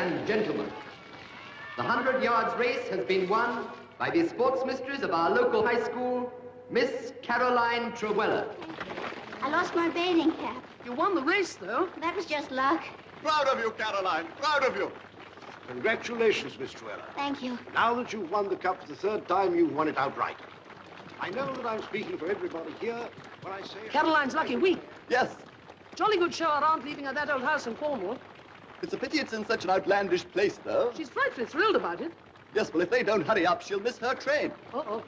and gentlemen, the 100 yards race has been won by the sports mistress of our local high school, Miss Caroline Trewella. I lost my bathing cap. You won the race, though. That was just luck. Proud of you, Caroline. Proud of you. Congratulations, Miss Trewella. Thank you. Now that you've won the cup for the third time, you've won it outright. I know that I'm speaking for everybody here when I say... Caroline's lucky week. Yes. Jolly good show her aunt leaving her that old house in Cornwall. It's a pity it's in such an outlandish place, though. She's frightfully thrilled about it. Yes, well, if they don't hurry up, she'll miss her train. Uh-oh.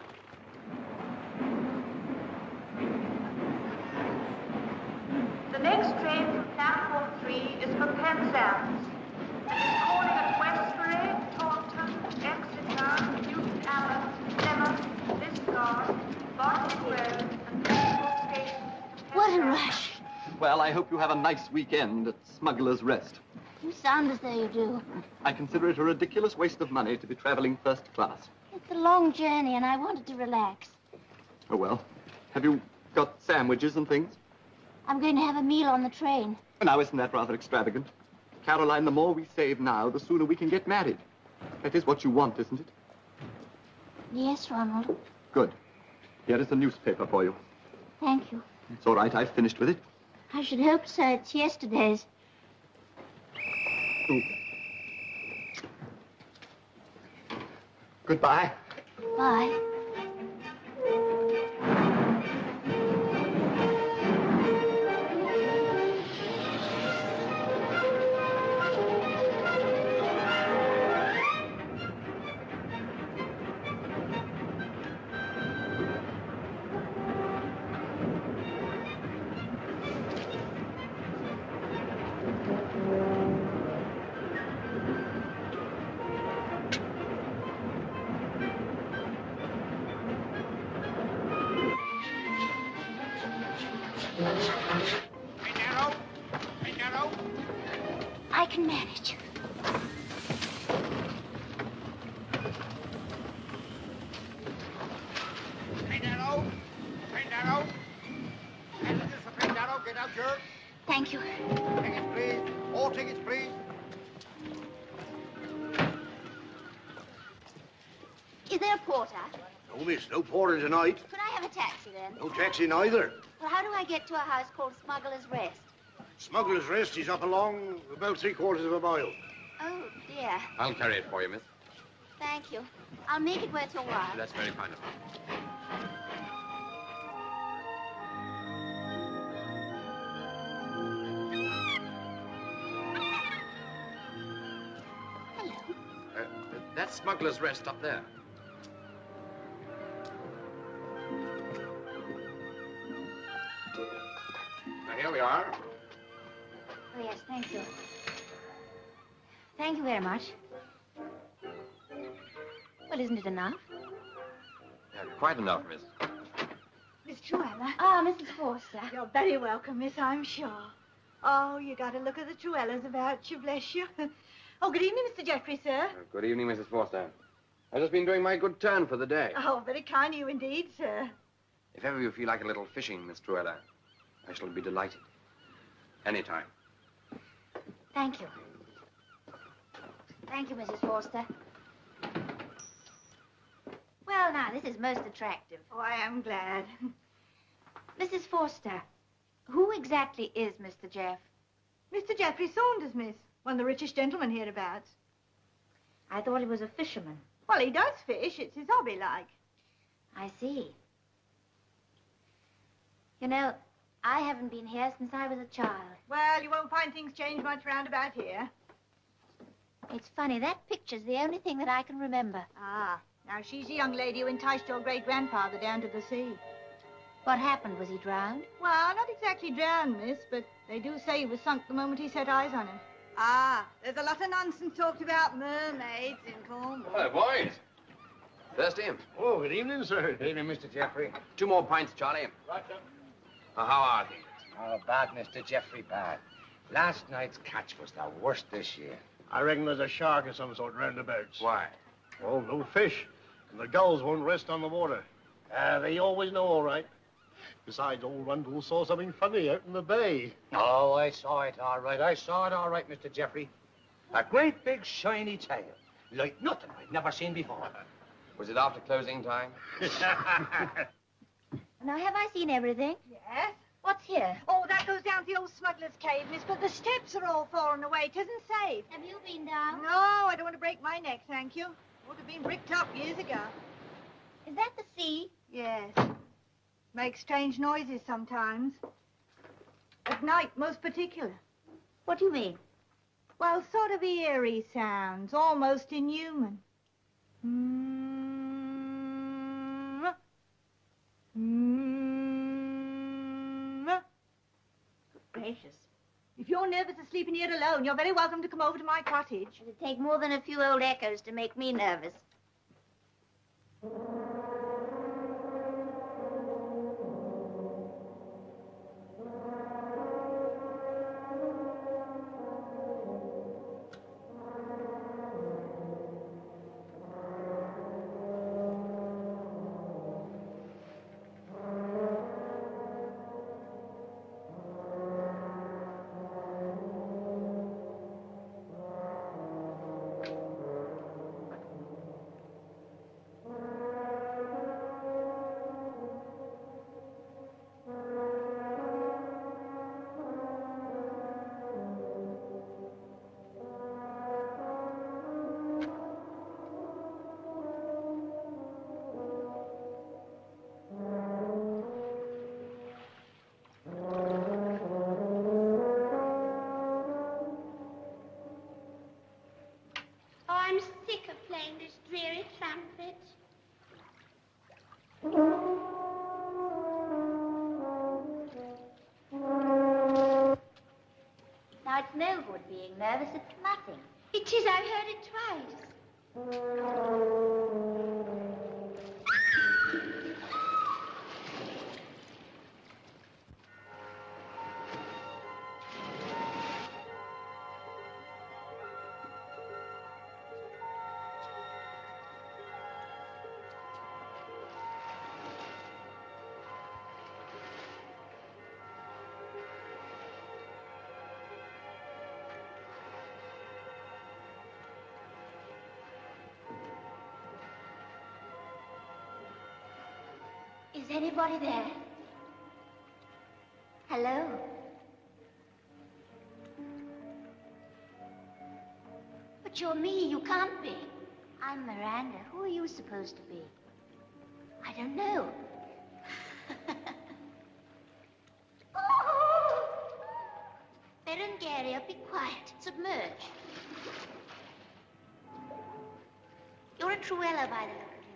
The next train from platform 3 is for Penzance. It is calling at Westbury, Taunton, Exeter, Newton Abbot, Plymouth, Lisgar, Barking Road, and Liverpool Station. What a rush. Well, I hope you have a nice weekend at Smuggler's Rest. You sound as though you do. I consider it a ridiculous waste of money to be traveling first class. It's a long journey, and I wanted to relax. Oh, well. Have you got sandwiches and things? I'm going to have a meal on the train. Now, isn't that rather extravagant? Caroline, the more we save now, the sooner we can get married. That is what you want, isn't it? Yes, Ronald. Good. Here is a newspaper for you. Thank you. It's all right. I've finished with it. I should hope so. It's yesterday's. Oh. Goodbye. Bye. I can manage. Get out, sir. Thank you. Tickets, please. All tickets, please. Is there a porter? No, miss. No porter tonight. Could I have a taxi, then? No taxi neither. Well, how do I get to a house called Smuggler's Rest? Smuggler's Rest is up along about 3/4 of a mile. Oh, dear. I'll carry it for you, miss. Thank you. I'll make it worth your while. That's very kind of you. Hello. That's Smuggler's Rest up there. Now, here we are. Oh, yes, thank you. Thank you very much. Well, isn't it enough? Yeah, quite enough, miss. Miss Trewella. Ah, Mrs. Forster. You're very welcome, miss, I'm sure. Oh, you got a look at the Trewellas about you, bless you. Oh, good evening, Mr. Jeffrey, sir. Good evening, Mrs. Forster. I've just been doing my good turn for the day. Oh, very kind of you indeed, sir. If ever you feel like a little fishing, Miss Truella, I shall be delighted. Anytime. Thank you. Thank you, Mrs. Forster. Well, now, this is most attractive. Oh, I am glad. Mrs. Forster, who exactly is Mr. Jeff? Mr. Jeffrey Saunders, miss. One of the richest gentlemen hereabouts. I thought he was a fisherman. Well, he does fish. It's his hobby, like. I see. You know, I haven't been here since I was a child. Well, you won't find things change much round about here. It's funny, that picture's the only thing that I can remember. Ah, now she's the young lady who enticed your great-grandfather down to the sea. What happened? Was he drowned? Well, not exactly drowned, miss, but they do say he was sunk the moment he set eyes on him. Ah, there's a lot of nonsense talked about mermaids in Cornwall. Hello, boys. Thirsty? Oh, good evening, sir. Good evening, Mr. Jeffrey. 2 more pints, Charlie. Right, sir. How are things? Oh, bad, Mr. Jeffrey, bad. Last night's catch was the worst this year. I reckon there's a shark of some sort roundabouts. Why? Well, no fish. And the gulls won't rest on the water. They always know all right. Besides, old Rundle saw something funny out in the bay. Oh, I saw it all right. I saw it all right, Mr. Jeffrey. A great big shiny tail, like nothing I'd never seen before. Was it after closing time? Now, have I seen everything? Yes? What's here? Oh, that goes down to the old smuggler's cave, miss, but the steps are all fallen away. It isn't safe. Have you been down? No, I don't want to break my neck, thank you. Would have been bricked up years ago. Is that the sea? Yes. Makes strange noises sometimes. At night, most particular. What do you mean? Well, sort of eerie sounds, almost inhuman. Gracious. If you're nervous of sleeping here alone, you're very welcome to come over to my cottage. It'd take more than a few old echoes to make me nervous. I'm sick of playing this dreary trumpet. Now, it's no good being nervous. It's nothing. It is. I've heard it twice. Is anybody there? Hello? But you're me. You can't be. I'm Miranda. Who are you supposed to be? I don't know. Berengaria, be quiet. Submerge. You're a Truella, by the look of you.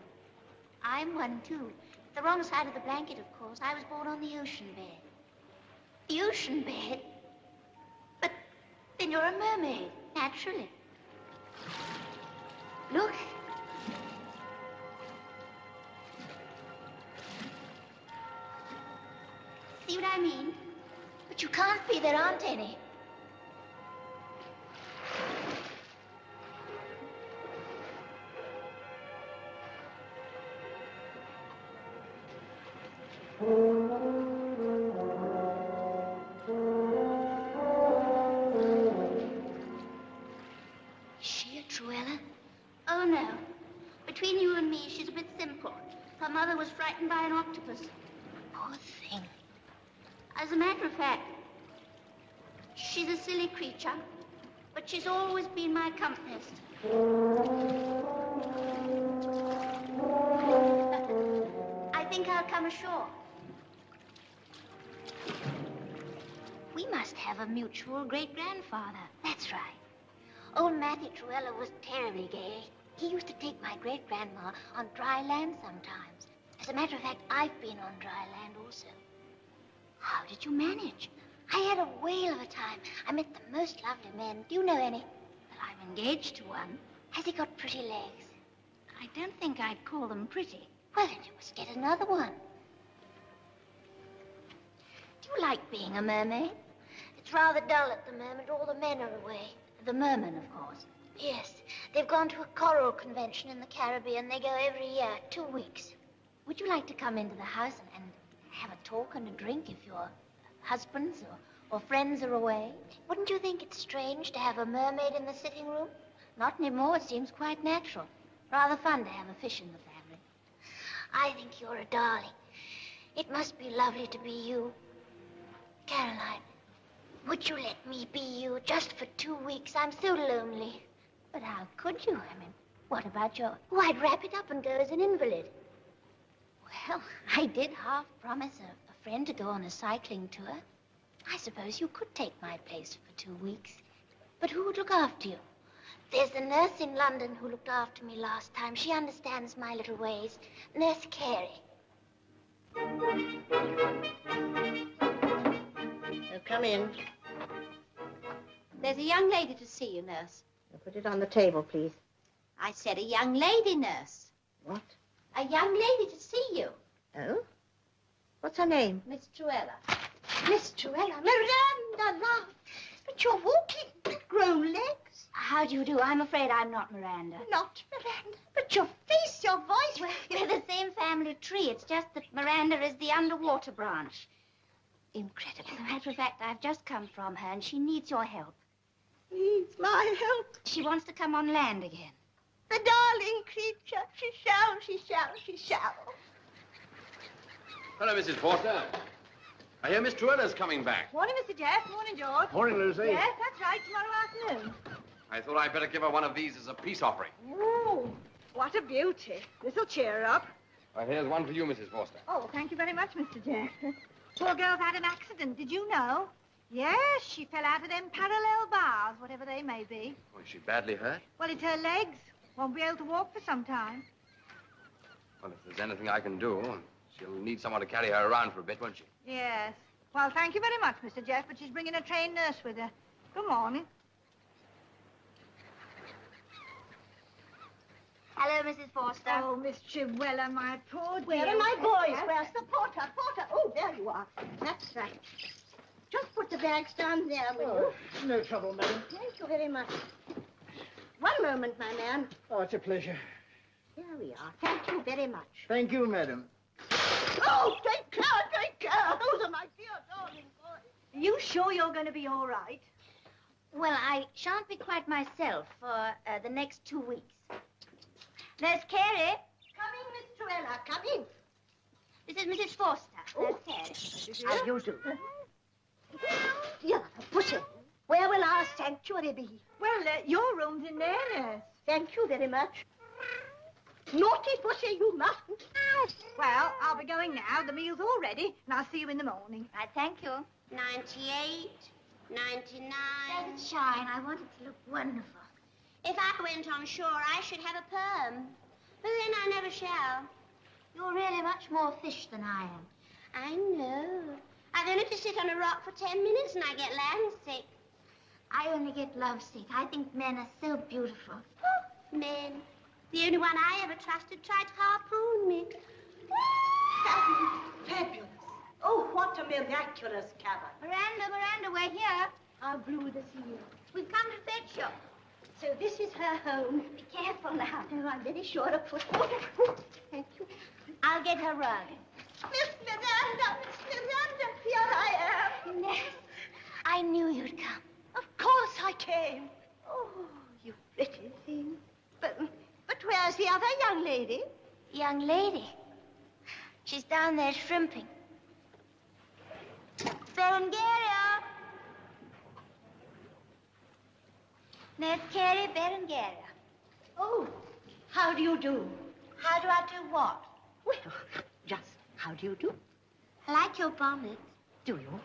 I'm one, too. The wrong side of the blanket, of course. I was born on the ocean bed. The ocean bed? But then you're a mermaid, naturally. Look. See what I mean? But you can't be. There aren't any. Is she a Truella? Oh, no. Between you and me, she's a bit simple. Her mother was frightened by an octopus. Poor thing. As a matter of fact, she's a silly creature, but she's always been my accompanist. I think I'll come ashore. We must have a mutual great-grandfather. That's right. Old Matty Truella was terribly gay. He used to take my great-grandma on dry land sometimes. As a matter of fact, I've been on dry land also. How did you manage? I had a whale of a time. I met the most lovely men. Do you know any? Well, I'm engaged to one. Has he got pretty legs? I don't think I'd call them pretty. Well, then you must get another one. Do you like being a mermaid? It's rather dull at the moment. All the men are away. The mermen, of course. Yes, they've gone to a choral convention in the Caribbean. They go every year, 2 weeks. Would you like to come into the house and have a talk and a drink if your husbands or friends are away. Wouldn't you think it's strange to have a mermaid in the sitting room? Not anymore. It seems quite natural. Rather fun to have a fish in the family. I think you're a darling. It must be lovely to be you. Caroline, would you let me be you just for 2 weeks? I'm so lonely. But how could you? I mean, what about your... Oh, I'd wrap it up and go as an invalid. Well, I did half promise a friend to go on a cycling tour. I suppose you could take my place for 2 weeks. But who would look after you? There's a nurse in London who looked after me last time. She understands my little ways. Nurse Carey. Oh, come in. There's a young lady to see you, nurse. Put it on the table, please. I said a young lady, nurse. What? A young lady to see you. Oh? What's her name? Miss Truella. Miss Truella, Miranda, love. But you're walking with grown legs. How do you do? I'm afraid I'm not Miranda. Not Miranda, but your face, your voice. We're the same family tree. It's just that Miranda is the underwater branch. Incredible. As a matter of fact, I've just come from her, and she needs your help. Needs my help. She wants to come on land again. The darling creature. She shall, she shall, she shall. Hello, Mrs. Porter. I hear Miss Truella's coming back. Morning, Mr. Jeff. Morning, George. Morning, Lucy. Yes, that's right. Tomorrow afternoon. I thought I'd better give her one of these as a peace offering. Oh, what a beauty. This'll cheer her up. Well, here's one for you, Mrs. Forster. Oh, thank you very much, Mr. Jeff. Poor girl's had an accident. Did you know? Yes, she fell out of them parallel bars, whatever they may be. Oh, is she badly hurt? Well, it's her legs. Won't be able to walk for some time. Well, if there's anything I can do, she'll need someone to carry her around for a bit, won't she? Yes. Well, thank you very much, Mr. Jeff, but she's bringing a trained nurse with her. Good morning. Hello, Mrs. Forster. Oh, Miss Truella, my poor dear. Where are my boys? Where's the porter? Porter. Oh, there you are. That's right. Just put the bags down there, will you? No trouble, madam. Thank you very much. One moment, my man. Oh, it's a pleasure. There we are. Thank you very much. Thank you, madam. Oh, take care, take care. Those are my dear darling boys. You sure you're going to be all right? Well, I shan't be quite myself for the next 2 weeks. Nurse Carey. Come in, Miss Truella. Come in. This is Mrs. Forster. Nurse Carey. How you do? Dear pussy, where will our sanctuary be? Well, your room's in there, nurse. Thank you very much. Naughty pussy, you mustn't. Well, I'll be going now. The meal's all ready, and I'll see you in the morning. Right, thank you. 98, 99. Let it shine. I want it to look wonderful. If I went on shore, I should have a perm. But then I never shall. You're really much more fish than I am. I know. I've only to sit on a rock for 10 minutes and I get land sick. I only get lovesick. I think men are so beautiful. Oh, men. The only one I ever trusted tried to harpoon me. Fabulous. Oh, what a miraculous cabin. Miranda, we're here. How blue the sea is. We've come to fetch you. So this is her home. Be careful now. Oh, I'm very sure of foot. Thank you. I'll get her rug. Miss Miranda, here I am. Nurse, I knew you'd come. Of course I came. Oh, you pretty thing. But where's the other young lady? Young lady? She's down there shrimping. Berengaria. Nurse Carey, Berengaria. Oh, how do you do? How do I do what? Well, just how do you do? I like your bonnet. Do you?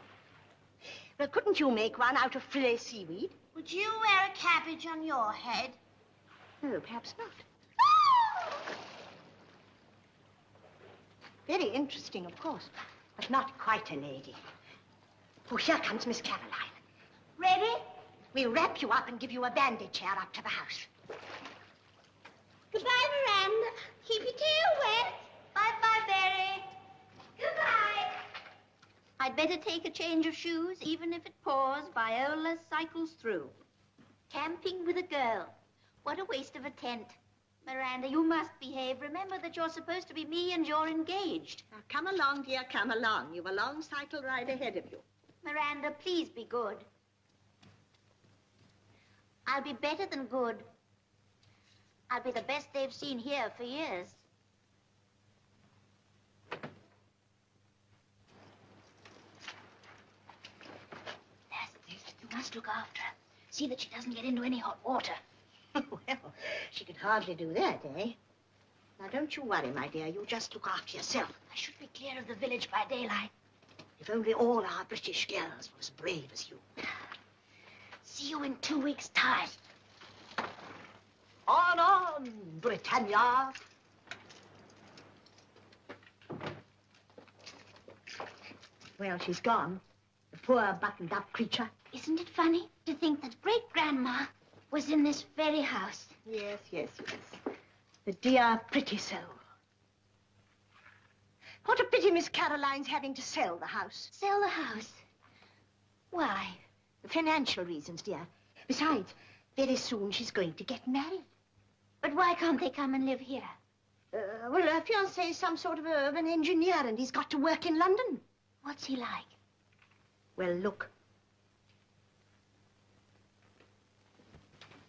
Well, couldn't you make one out of fillet seaweed? Would you wear a cabbage on your head? No, perhaps not. Very interesting, of course, but not quite a lady. Oh, here comes Miss Caroline. Ready? We'll wrap you up and give you a bandage here up to the house. Goodbye, Miranda. Keep your tail wet. Bye-bye, Berry. Goodbye. I'd better take a change of shoes, even if it pours. Viola cycles through. Camping with a girl. What a waste of a tent. Miranda, you must behave. Remember that you're supposed to be me and you're engaged. Now, come along, dear, come along. You've a long cycle ride ahead of you. Miranda, please be good. I'll be better than good. I'll be the best they've seen here for years. You must look after her. See that she doesn't get into any hot water. Well, she could hardly do that, eh? Now, don't you worry, my dear. You just look after yourself. I should be clear of the village by daylight. If only all our British girls were as brave as you. See you in 2 weeks' time. On, Britannia. Well, she's gone. The poor buttoned-up creature. Isn't it funny to think that great-grandma was in this very house? Yes, yes, yes. The dear, pretty soul. What a pity Miss Caroline's having to sell the house. Sell the house? Why? Financial reasons, dear. Besides, very soon she's going to get married. But why can't they come and live here? Well, her fiancé is some sort of an engineer, and he's got to work in London. What's he like? Well, look.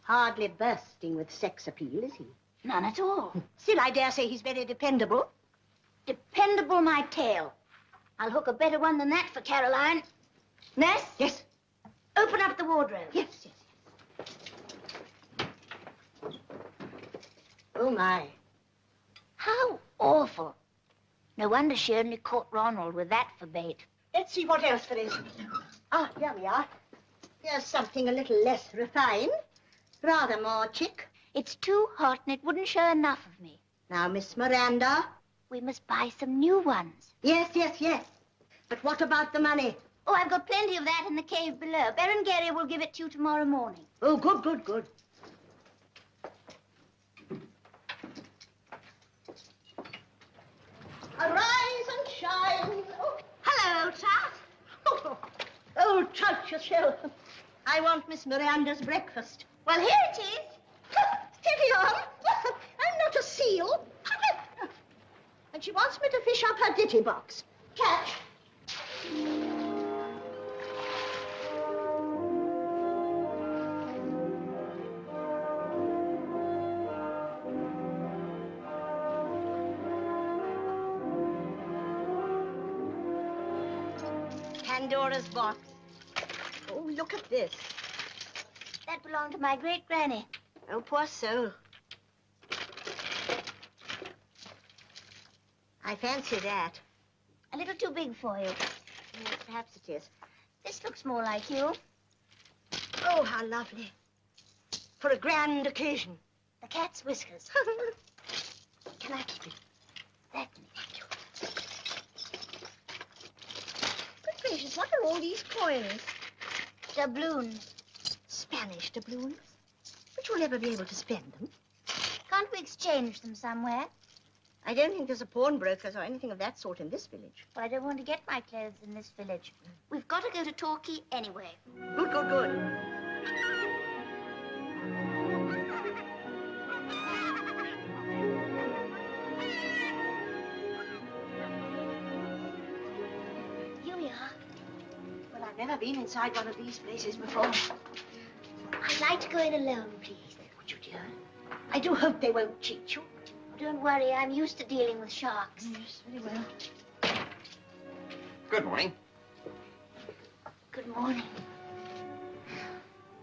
Hardly bursting with sex appeal, is he? None at all. Still, I dare say he's very dependable. Dependable, my tail. I'll hook a better one than that for Caroline. Nurse? Yes? Open up the wardrobe. Yes, yes, yes. Oh, my. How awful. No wonder she only caught Ronald with that for bait. Let's see what else there is. Ah, here we are. Here's something a little less refined. Rather more chic. It's too hot and it wouldn't show enough of me. Now, Miss Miranda. We must buy some new ones. Yes, yes, yes. But what about the money? Oh, I've got plenty of that in the cave below. Berengaria will give it to you tomorrow morning. Oh, good, good, good. Arise and shine. Oh, hello, old trout. Oh, old trout yourself. I want Miss Miranda's breakfast. Well, here it is. Steady on. I'm not a seal. And she wants me to fish up her ditty box. Catch. Pandora's box. Oh, look at this. That belonged to my great-granny. Oh, poor soul. I fancy that. A little too big for you. Yes, perhaps it is. This looks more like you. Oh, how lovely. For a grand occasion. The cat's whiskers. Can I keep it? Certainly. Thank you. Good gracious, what are all these coins? Doubloons. Spanish doubloons? But you'll never be able to spend them. Can't we exchange them somewhere? I don't think there's a pawnbroker's or anything of that sort in this village. Well, I don't want to get my clothes in this village. We've got to go to Torquay anyway. Good, good, good. Here we are. Well, I've never been inside one of these places before. I'd like to go in alone, please. Would you, dear? I do hope they won't cheat you. Don't worry, I'm used to dealing with sharks. Yes, very well. Good morning. Good morning.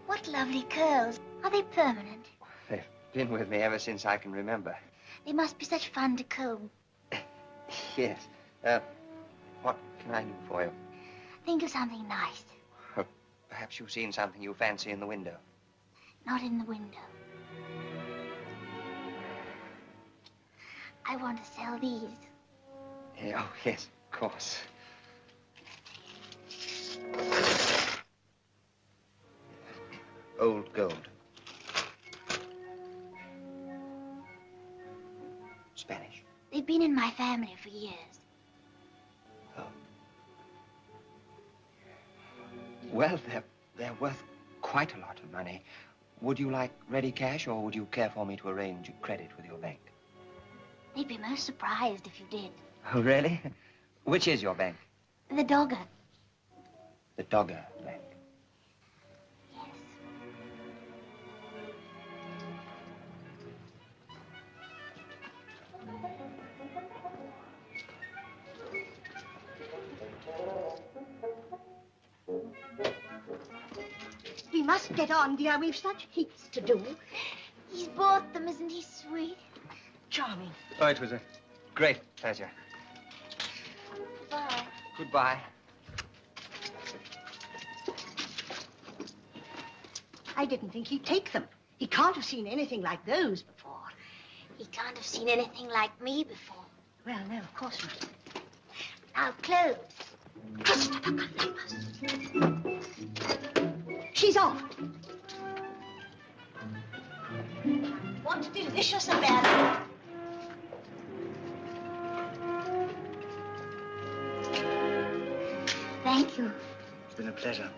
What lovely curls. Are they permanent? They've been with me ever since I can remember. They must be such fun to comb. Yes. What can I do for you? Think of something nice. Perhaps you've seen something you fancy in the window. Not in the window. I want to sell these. Oh, yes, of course. Old gold. Spanish. They've been in my family for years. Oh. Well, they're worth quite a lot of money. Would you like ready cash, or would you care for me to arrange a credit with your bank? They'd be most surprised if you did. Oh, really? Which is your bank? The Dogger. The dogger blank. We must get on, dear. We've such heaps to do. He's bought them, isn't he sweet? Charming. Oh, it was a great pleasure. Bye. Goodbye. I didn't think he'd take them. He can't have seen anything like those before. He can't have seen anything like me before. Well, no, of course not. Now, close. Christopher Columbus. She's off. What a delicious America. Thank you. It's been a pleasure.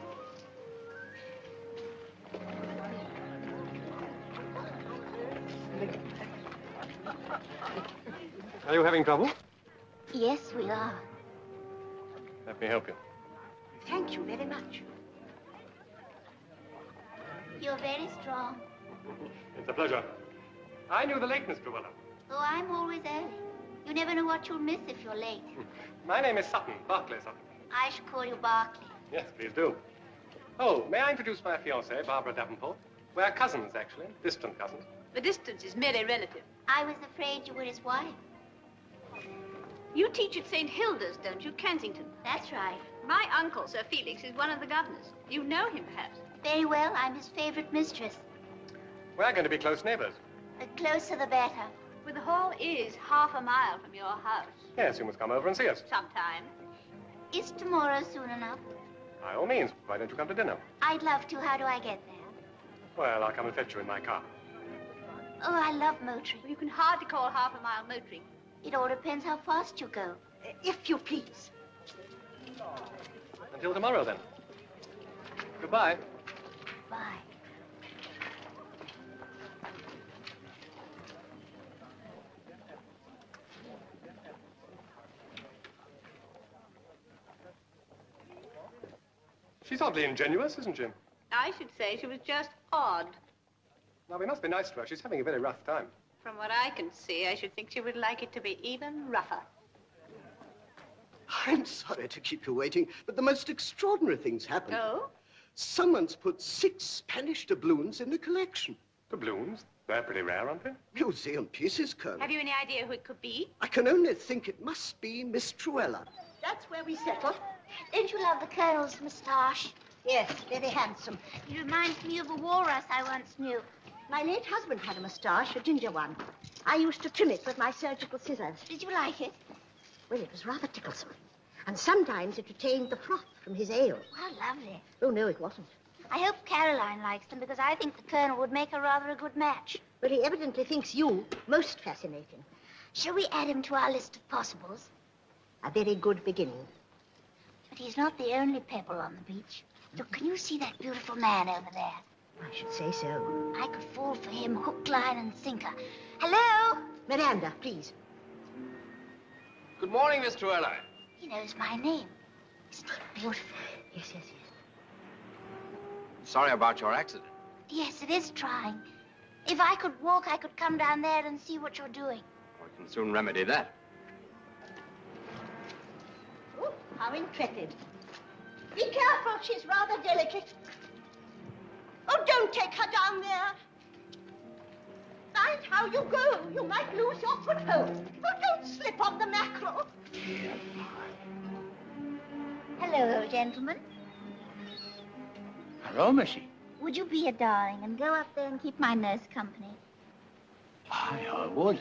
Are you having trouble? Yes, we are. Let me help you. Thank you very much. You're very strong. It's a pleasure. I knew the late Miss Llewellyn. Oh, I'm always early. You never know what you'll miss if you're late. My name is Sutton, Barclay Sutton. I should call you Barclay. Yes, please do. Oh, may I introduce my fiancée, Barbara Davenport? We're cousins, actually, distant cousins. The distance is merely relative. I was afraid you were his wife. You teach at St. Hilda's, don't you, Kensington? That's right. My uncle, Sir Felix, is one of the governors. You know him, perhaps? Very well. I'm his favorite mistress. We're going to be close neighbors. The closer, the better. Well, the hall is half a mile from your house. Yes, you must come over and see us. Sometime. Is tomorrow soon enough? By all means. Why don't you come to dinner? I'd love to. How do I get there? Well, I'll come and fetch you in my car. Oh, I love motoring. Well, you can hardly call half a mile motoring. It all depends how fast you go. If you please. Until tomorrow, then. Goodbye. Bye. She's oddly ingenuous, isn't she? I should say she was just odd. Now, we must be nice to her. She's having a very rough time. From what I can see, I should think she would like it to be even rougher. I'm sorry to keep you waiting, but the most extraordinary things happened. Oh? Someone's put 6 Spanish doubloons in the collection. Doubloons? They're pretty rare, aren't they? Museum pieces, Colonel. Have you any idea who it could be? I can only think it must be Miss Truella. That's where we settle. Don't you love the Colonel's moustache? Yes, very handsome. He reminds me of a walrus I once knew. My late husband had a moustache, a ginger one. I used to trim it with my surgical scissors. Did you like it? Well, it was rather ticklesome. And sometimes it retained the froth from his ale. How lovely. Oh, no, it wasn't. I hope Caroline likes them, because I think the Colonel would make her rather a good match. But he evidently thinks you most fascinating. Shall we add him to our list of possibles? A very good beginning. But he's not the only pebble on the beach. Look, can you see that beautiful man over there? I should say so. I could fall for him hook, line, and sinker. Hello? Miranda, please. Good morning, Miss Truella. He knows my name. Isn't he beautiful? Yes, yes, yes. Sorry about your accident. Yes, it is trying. If I could walk, I could come down there and see what you're doing. We can soon remedy that. Oh, how intrepid. Be careful, she's rather delicate. Oh, don't take her down there. Mind how you go. You might lose your foothold. Oh, don't slip on the mackerel. Hello, old gentleman. Hello, Missy. Would you be a darling and go up there and keep my nurse company? Aye, I would.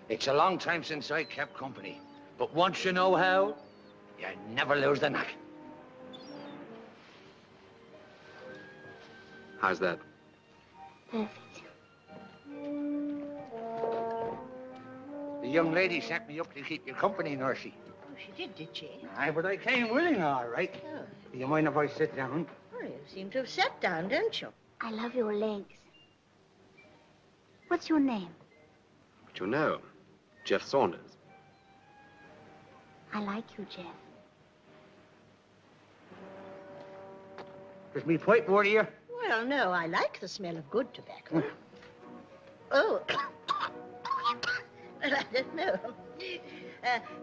It's a long time since I kept company. But once you know how, you never lose the knack. How's that? Perfect. The young lady sent me up to keep you company, Nursey. Oh, she did she? Aye, but I came willing, all right. Oh. Do you mind if I sit down? Well, you seem to have sat down, don't you? I love your legs. What's your name? But you know, Jeff Saunders. I like you, Jeff. Does me pipe bore you? Well, no, I like the smell of good tobacco. Oh. Well, I don't know.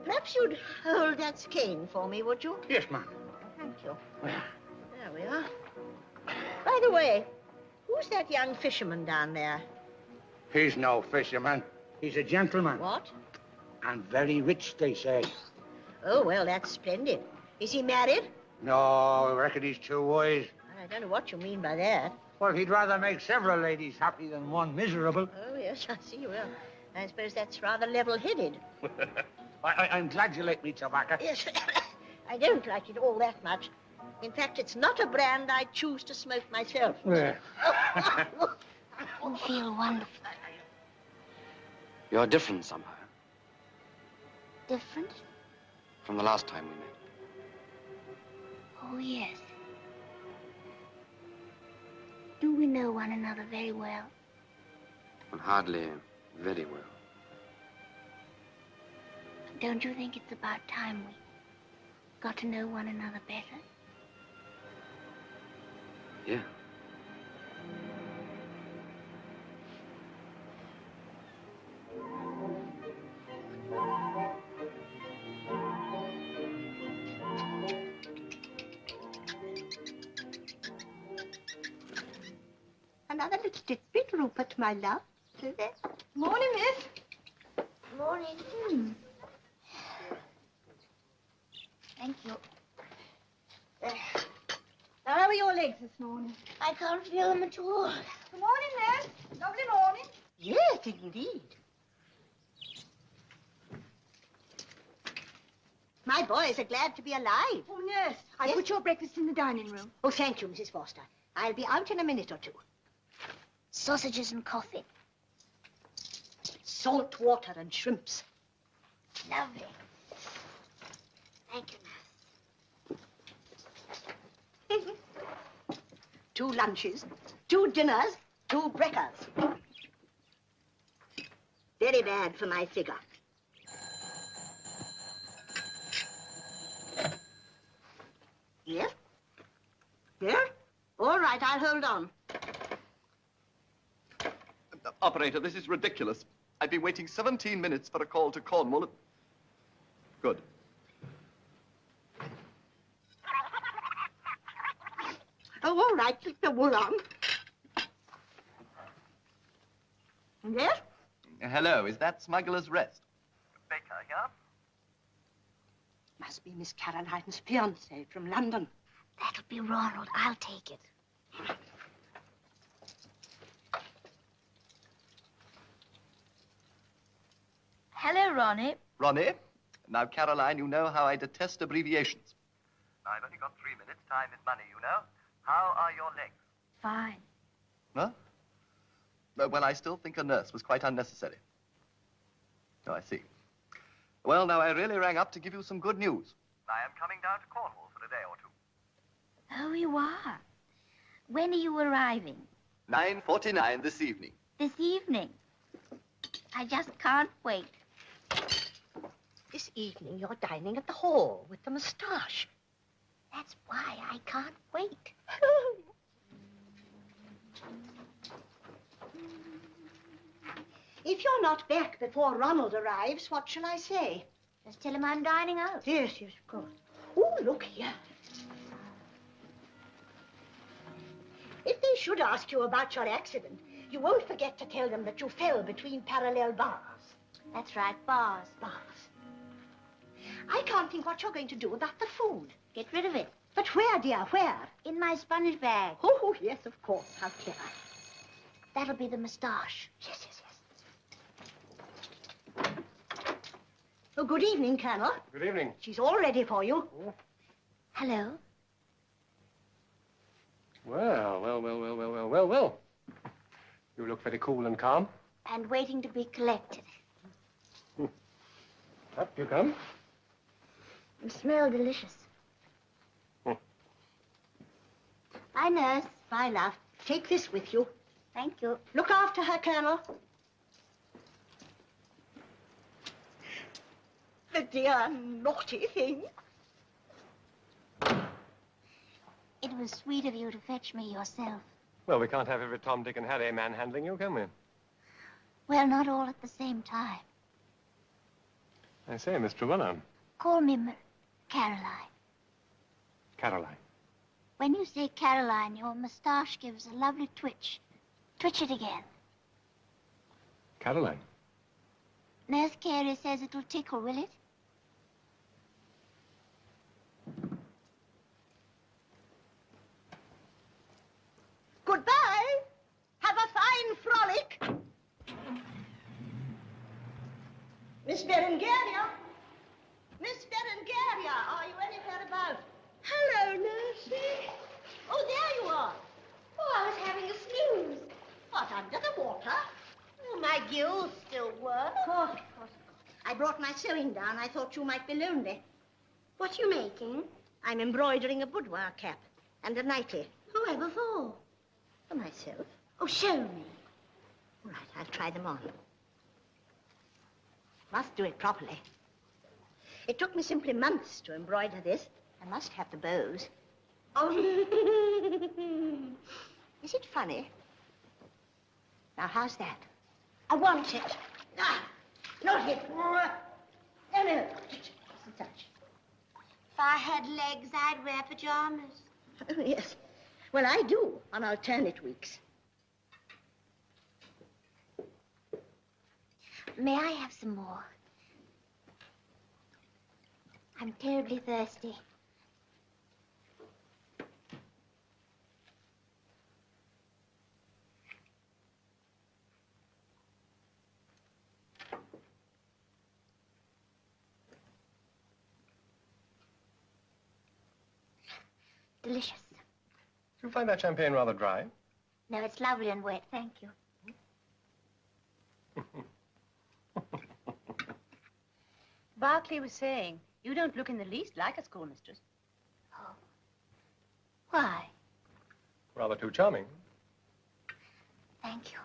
Perhaps you'd hold that skein for me, would you? Yes, ma'am. Thank you. There we are. By the way, who's that young fisherman down there? He's no fisherman. He's a gentleman. What? And very rich, they say. Oh, well, that's splendid. Is he married? No, I reckon he's too wise. I don't know what you mean by that. Well, he'd rather make several ladies happy than one miserable. Oh, yes, I see. Well, I suppose that's rather level-headed. I'm glad you like me tobacco. Yes, I don't like it all that much. In fact, it's not a brand I choose to smoke myself. Yeah. You feel wonderful. You're different somehow Different? from the last time we met. Oh, yes. Do we know one another very well? Well, hardly very well. Don't you think it's about time we got to know one another better? Yeah. Another little tidbit, Rupert, my love. Morning, miss. Morning. Thank you. How are your legs this morning? I can't feel them at all. Good morning, miss. Lovely morning. Yes, indeed. My boys are glad to be alive. Oh, yes. I put your breakfast in the dining room. Oh, thank you, Mrs. Foster. I'll be out in a minute or two. Sausages and coffee. Salt water and shrimps. Lovely. Thank you, nurse. 2 lunches, 2 dinners, 2 breakfasts. Very bad for my figure. Yes? Yes? All right, I'll hold on. Operator, this is ridiculous. I've been waiting 17 minutes for a call to Cornwall. Good. Oh, all right, keep the wool on. Yes? Hello, is that Smuggler's Rest? Baker here? Must be Miss Caroline's fiancé from London. That'll be Ronald. I'll take it. Hello, Ronnie. Ronnie? Now, Caroline, you know how I detest abbreviations. I've only got 3 minutes. Time is money, you know. How are your legs? Fine. Huh? Well, I still think a nurse was quite unnecessary. Oh, I see. Well, now, I really rang up to give you some good news. I am coming down to Cornwall for a day or 2. Oh, you are? When are you arriving? 9:49 this evening. This evening. I just can't wait. This evening you're dining at the hall with the moustache. That's why I can't wait. If you're not back before Ronald arrives, what shall I say? Just tell him I'm dining out. Yes, yes, of course. Oh, look here. If they should ask you about your accident, you won't forget to tell them that you fell between parallel bars. That's right, bars. Bars. I can't think what you're going to do about the food. Get rid of it. But where, dear, where? In my sponge bag. Oh, yes, of course. How clever. That'll be the moustache. Yes, yes, yes. Oh, good evening, Colonel. Good evening. She's all ready for you. Hello. Well. You look very cool and calm. And waiting to be collected. Up you come. You smell delicious. Bye, nurse. Bye, love. Take this with you. Thank you. Look after her, Colonel. The dear naughty thing. It was sweet of you to fetch me yourself. Well, we can't have every Tom, Dick, and Harry manhandling you, can we? Well, not all at the same time. I say, Miss Truella. Call me Caroline. Caroline. When you say Caroline, your moustache gives a lovely twitch. Twitch it again. Caroline. Nurse Carey says it'll tickle, will it? Goodbye. Have a fine frolic. Miss Berengaria. Miss Berengaria, are you anywhere about? Hello, Nursey. Oh, there you are. Oh, I was having a snooze. What, under the water? Oh, my gills still work. Of course. I brought my sewing down. I thought you might be lonely. What are you making? I'm embroidering a boudoir cap and a nightie. Whoever for? For myself. Oh, show me. All right, I'll try them on. Must do it properly. It took me simply months to embroider this. I must have the bows. Oh, is it funny? Now, how's that? I want it. Ah, not it. No, no, just such. If I had legs, I'd wear pajamas. Oh, yes. Well, I do on alternate weeks. May I have some more? I'm terribly thirsty. Delicious. Do you find that champagne rather dry? No, it's lovely and wet, thank you. Barclay was saying, you don't look in the least like a schoolmistress. Oh. Why? Rather too charming. Thank you.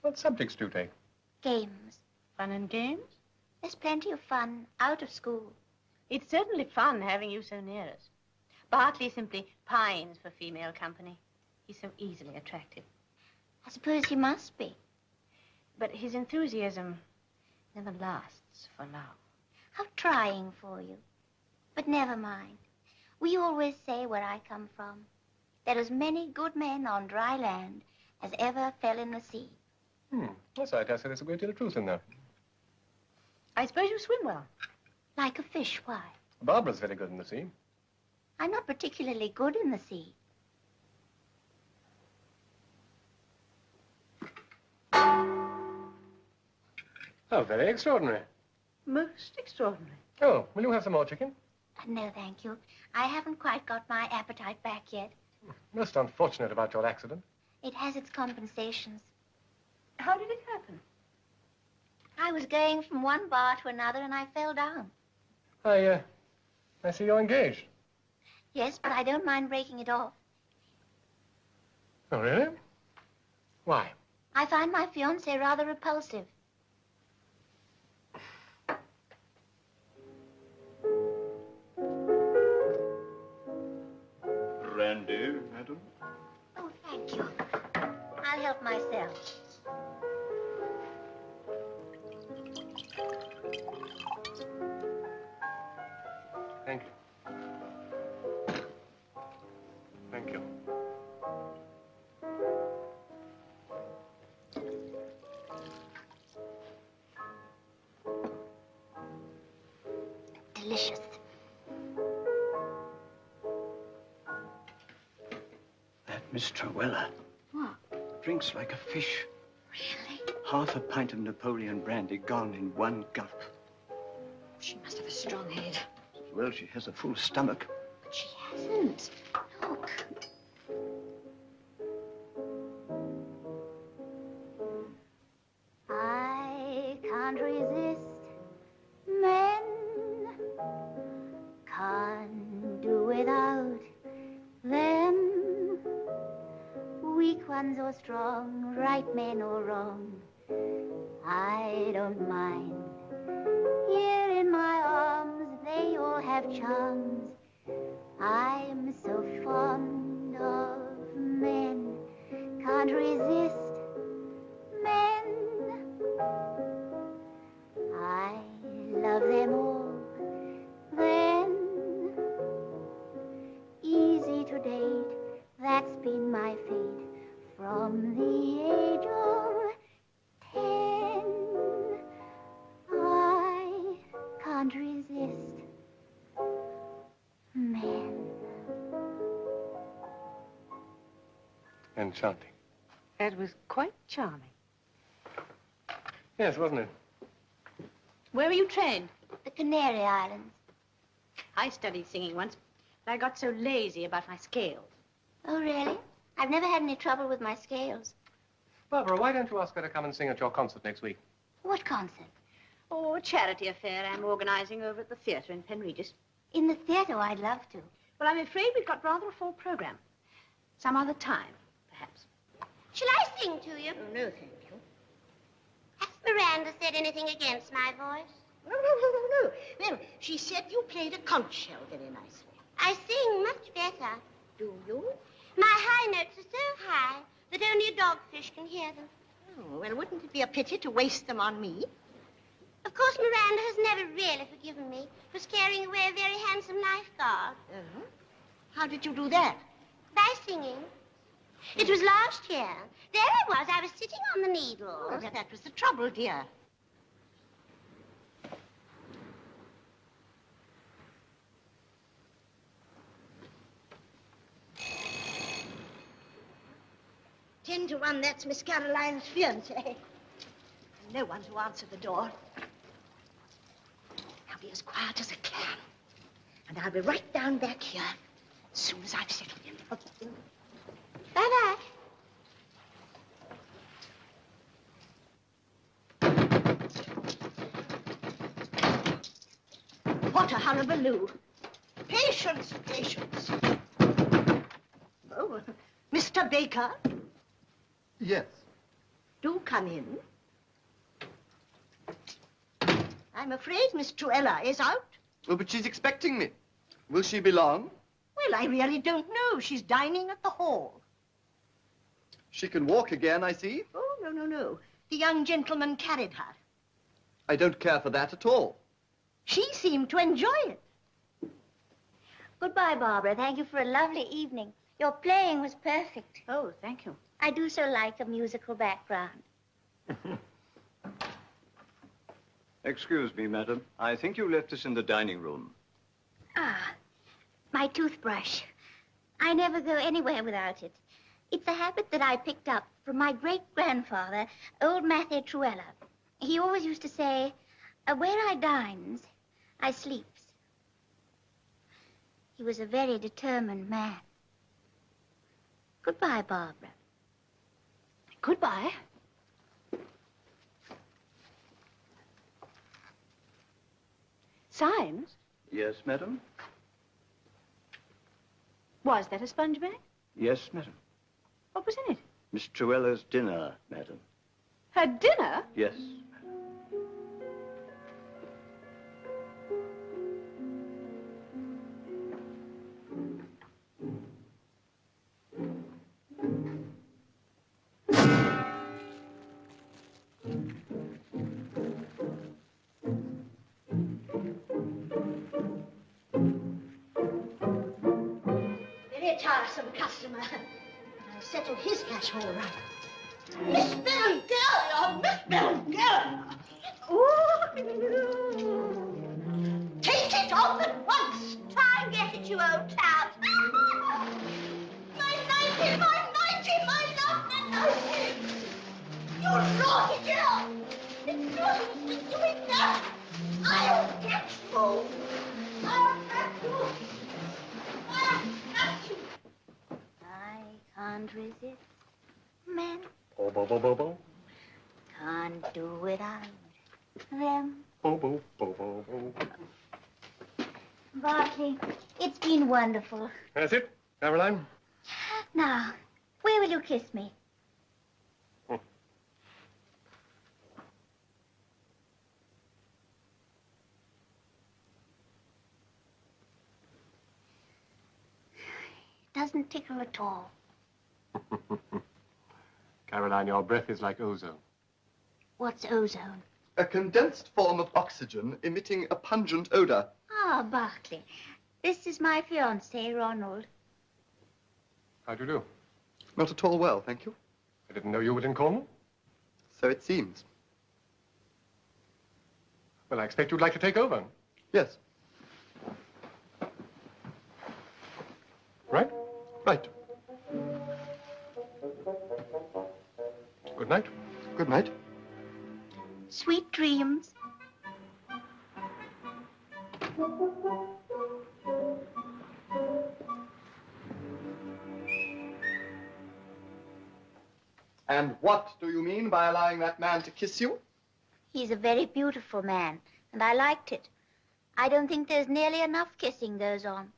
What subjects do you take? Games. Fun and games? There's plenty of fun out of school. It's certainly fun having you so near us. Barclay simply pines for female company. He's so easily attractive. I suppose he must be. But his enthusiasm never lasts for long. How trying for you. But never mind. We always say where I come from. There are as many good men on dry land as ever fell in the sea. Yes, I dare say there's a great deal of truth in that. I suppose you swim well. Like a fish, why? Barbara's very good in the sea. I'm not particularly good in the sea. Oh, very extraordinary. Most extraordinary. Oh, will you have some more chicken? No, thank you. I haven't quite got my appetite back yet. Most unfortunate about your accident. It has its compensations. How did it happen? I was going from one bar to another and I fell down. I see you're engaged. Yes, but I don't mind breaking it off. Oh, really? Why? I find my fiancé rather repulsive. Brandy, madam? Oh, thank you. I'll help myself. Thank you. Thank you. Delicious. That Miss Truella What? drinks like a fish. Really? Half a pint of Napoleon brandy gone in one gulp. She must have a strong head. Well, she has a full stomach. But she hasn't. Look. I can't resist men. Can't do without ones or strong, right men or wrong, I don't mind. Here in my arms, they all have charms. I'm so fond of men, can't resist men. I love them all, then. Easy to date, that's been my fate from the age of 10. I can't resist men. Enchanting. That was quite charming. Yes, wasn't it? Where were you trained? The Canary Islands. I studied singing once, but I got so lazy about my scales. Oh, really? I've never had any trouble with my scales. Barbara, why don't you ask her to come and sing at your concert next week? What concert? Oh, a charity affair I'm organizing over at the theatre in Penregis. In the theatre? I'd love to. Well, I'm afraid we've got rather a full program. Some other time, perhaps. Shall I sing to you? Oh, no, thank you. Has Miranda said anything against my voice? No. Well, she said you played a conch shell very nicely. I sing much better. Do you? My high notes are so high that only a dogfish can hear them. Oh, well, wouldn't it be a pity to waste them on me? Of course, Miranda has never really forgiven me for scaring away a very handsome lifeguard. Oh? How did you do that? By singing. It was last year. There I was sitting on the needles. Oh, that was the trouble, dear. Ten to one, that's Miss Caroline's fiancé. No one to answer the door. Now be as quiet as I can. And I'll be right down back here as soon as I've settled him. Bye-bye. What a hullabaloo. Patience, patience. Oh, Mr. Baker, Yes. do come in. I'm afraid Miss Truella is out. Oh, but she's expecting me. Will she be long? Well, I really don't know. She's dining at the hall. She can walk again, I see. Oh, no. The young gentleman carried her. I don't care for that at all. She seemed to enjoy it. Goodbye, Barbara. Thank you for a lovely evening. Your playing was perfect. Oh, thank you. I do so like a musical background. Excuse me, madam. I think you left this in the dining room. Ah, my toothbrush. I never go anywhere without it. It's a habit that I picked up from my great-grandfather, old Matthew Truella. He always used to say, where I dines, I sleeps. He was a very determined man. Goodbye, Barbara. Goodbye. Symes? Yes, madam? Was that a sponge bag? Yes, madam. What was in it? Miss Truella's dinner, madam. Her dinner? Yes. Very tiresome customer. I'll settle his hash all right. Miss Berengaria! Miss Berengaria! Ooh. Take it off at once! Try and get it, you old tout. My 90, my love, 90! You naughty girl! It's no use in doing that! I'll get you! I'll get you! I'll get you! I can't resist men. Bo, bo, bo, bo, bo. Can't do without them. Bo, bo, bo, bo, bo. Bartley, it's been wonderful. That's it, Caroline? Now, where will you kiss me? doesn't tickle at all. Caroline, your breath is like ozone. What's ozone? A condensed form of oxygen emitting a pungent odor. Ah, Barclay. This is my fiancé, Ronald. How do you do? Not at all well, thank you. I didn't know you were in Cornwall. So it seems. Well, I expect you'd like to take over. Yes. Right? Right. Good night. Good night. Sweet dreams. And what do you mean by allowing that man to kiss you? He's a very beautiful man, and I liked it. I don't think there's nearly enough kissing goes on.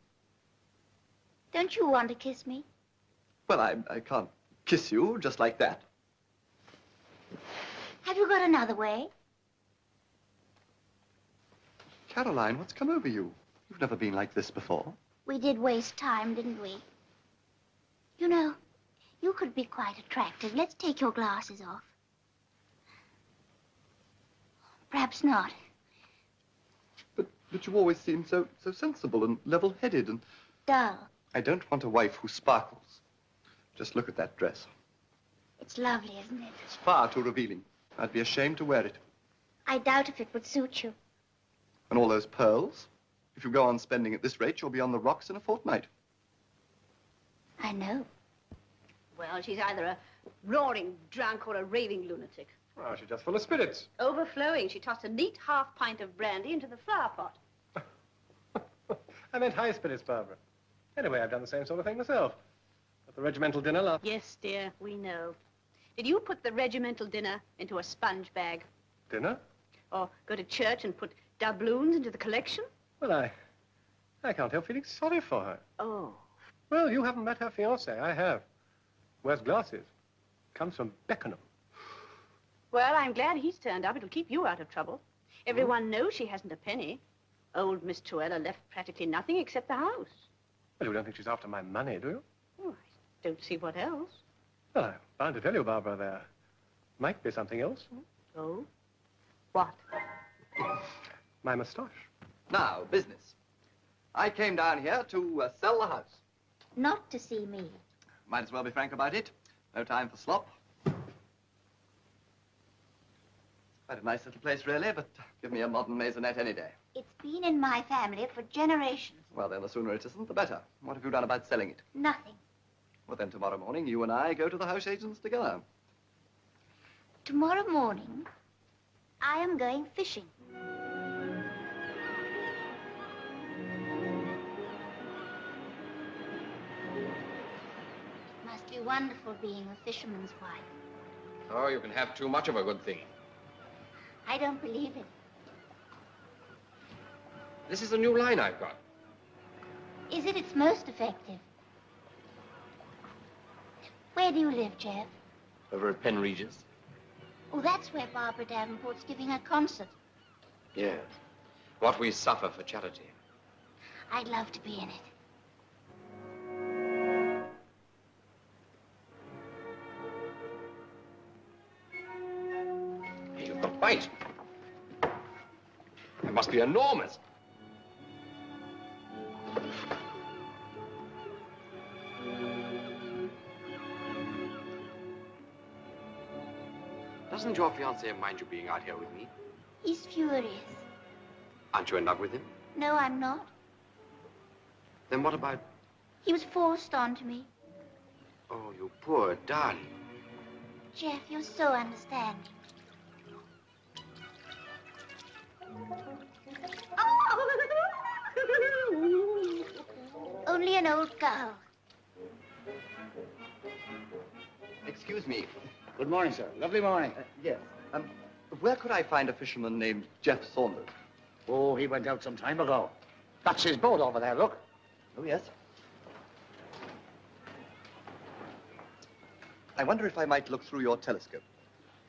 Don't you want to kiss me? Well, I can't kiss you just like that. Have you got another way? Caroline, what's come over you? You've never been like this before. We did waste time, didn't we? You know, you could be quite attractive. Let's take your glasses off. Perhaps not. But you always seem so sensible and level-headed and... Dull. I don't want a wife who sparkles. Just look at that dress. It's lovely, isn't it? It's far too revealing. I'd be ashamed to wear it. I doubt if it would suit you. And all those pearls. If you go on spending at this rate, you'll be on the rocks in a fortnight. I know. Well, she's either a roaring drunk or a raving lunatic. Oh, she's just full of spirits. Overflowing. She tossed a neat half-pint of brandy into the flower pot. I meant high spirits, Barbara. Anyway, I've done the same sort of thing myself. At the regimental dinner last... Yes, dear, we know. Did you put the regimental dinner into a sponge bag? Dinner? Or go to church and put doubloons into the collection? Well, I can't help feeling sorry for her. Oh. Well, you haven't met her fiancé. I have. Wears glasses. Comes from Beckenham. Well, I'm glad he's turned up. It'll keep you out of trouble. Everyone knows she hasn't a penny. Old Miss Truella left practically nothing except the house. Well, you don't think she's after my money, do you? Oh, I don't see what else. Well, I'm bound to tell you, Barbara, there might be something else. Oh? What? My moustache. Now, business. I came down here to sell the house. Not to see me. Might as well be frank about it. No time for slop. Quite a nice little place, really, but give me a modern maisonette any day. It's been in my family for generations. Well, then, the sooner it isn't, the better. What have you done about selling it? Nothing. Well, then, tomorrow morning, you and I go to the house agents together. Tomorrow morning, I am going fishing. It must be wonderful being a fisherman's wife. Oh, you can have too much of a good thing. I don't believe it. This is a new line I've got. Is it? It's most effective. Where do you live, Jeff? Over at Penn Regis? Oh, that's where Barbara Davenport's giving a concert. Yes. What we suffer for charity. I'd love to be in it. Hey, you've got bite. It must be enormous. Doesn't your fiancé mind you being out here with me? He's furious. Aren't you in love with him? No, I'm not. Then what about... He was forced onto me. Oh, you poor darling. Jeff, you're so understanding. Only an old girl. Excuse me. Good morning, sir. Lovely morning. Yes. Where could I find a fisherman named Jeff Saunders? Oh, he went out some time ago. That's his boat over there, look. Oh, yes. I wonder if I might look through your telescope.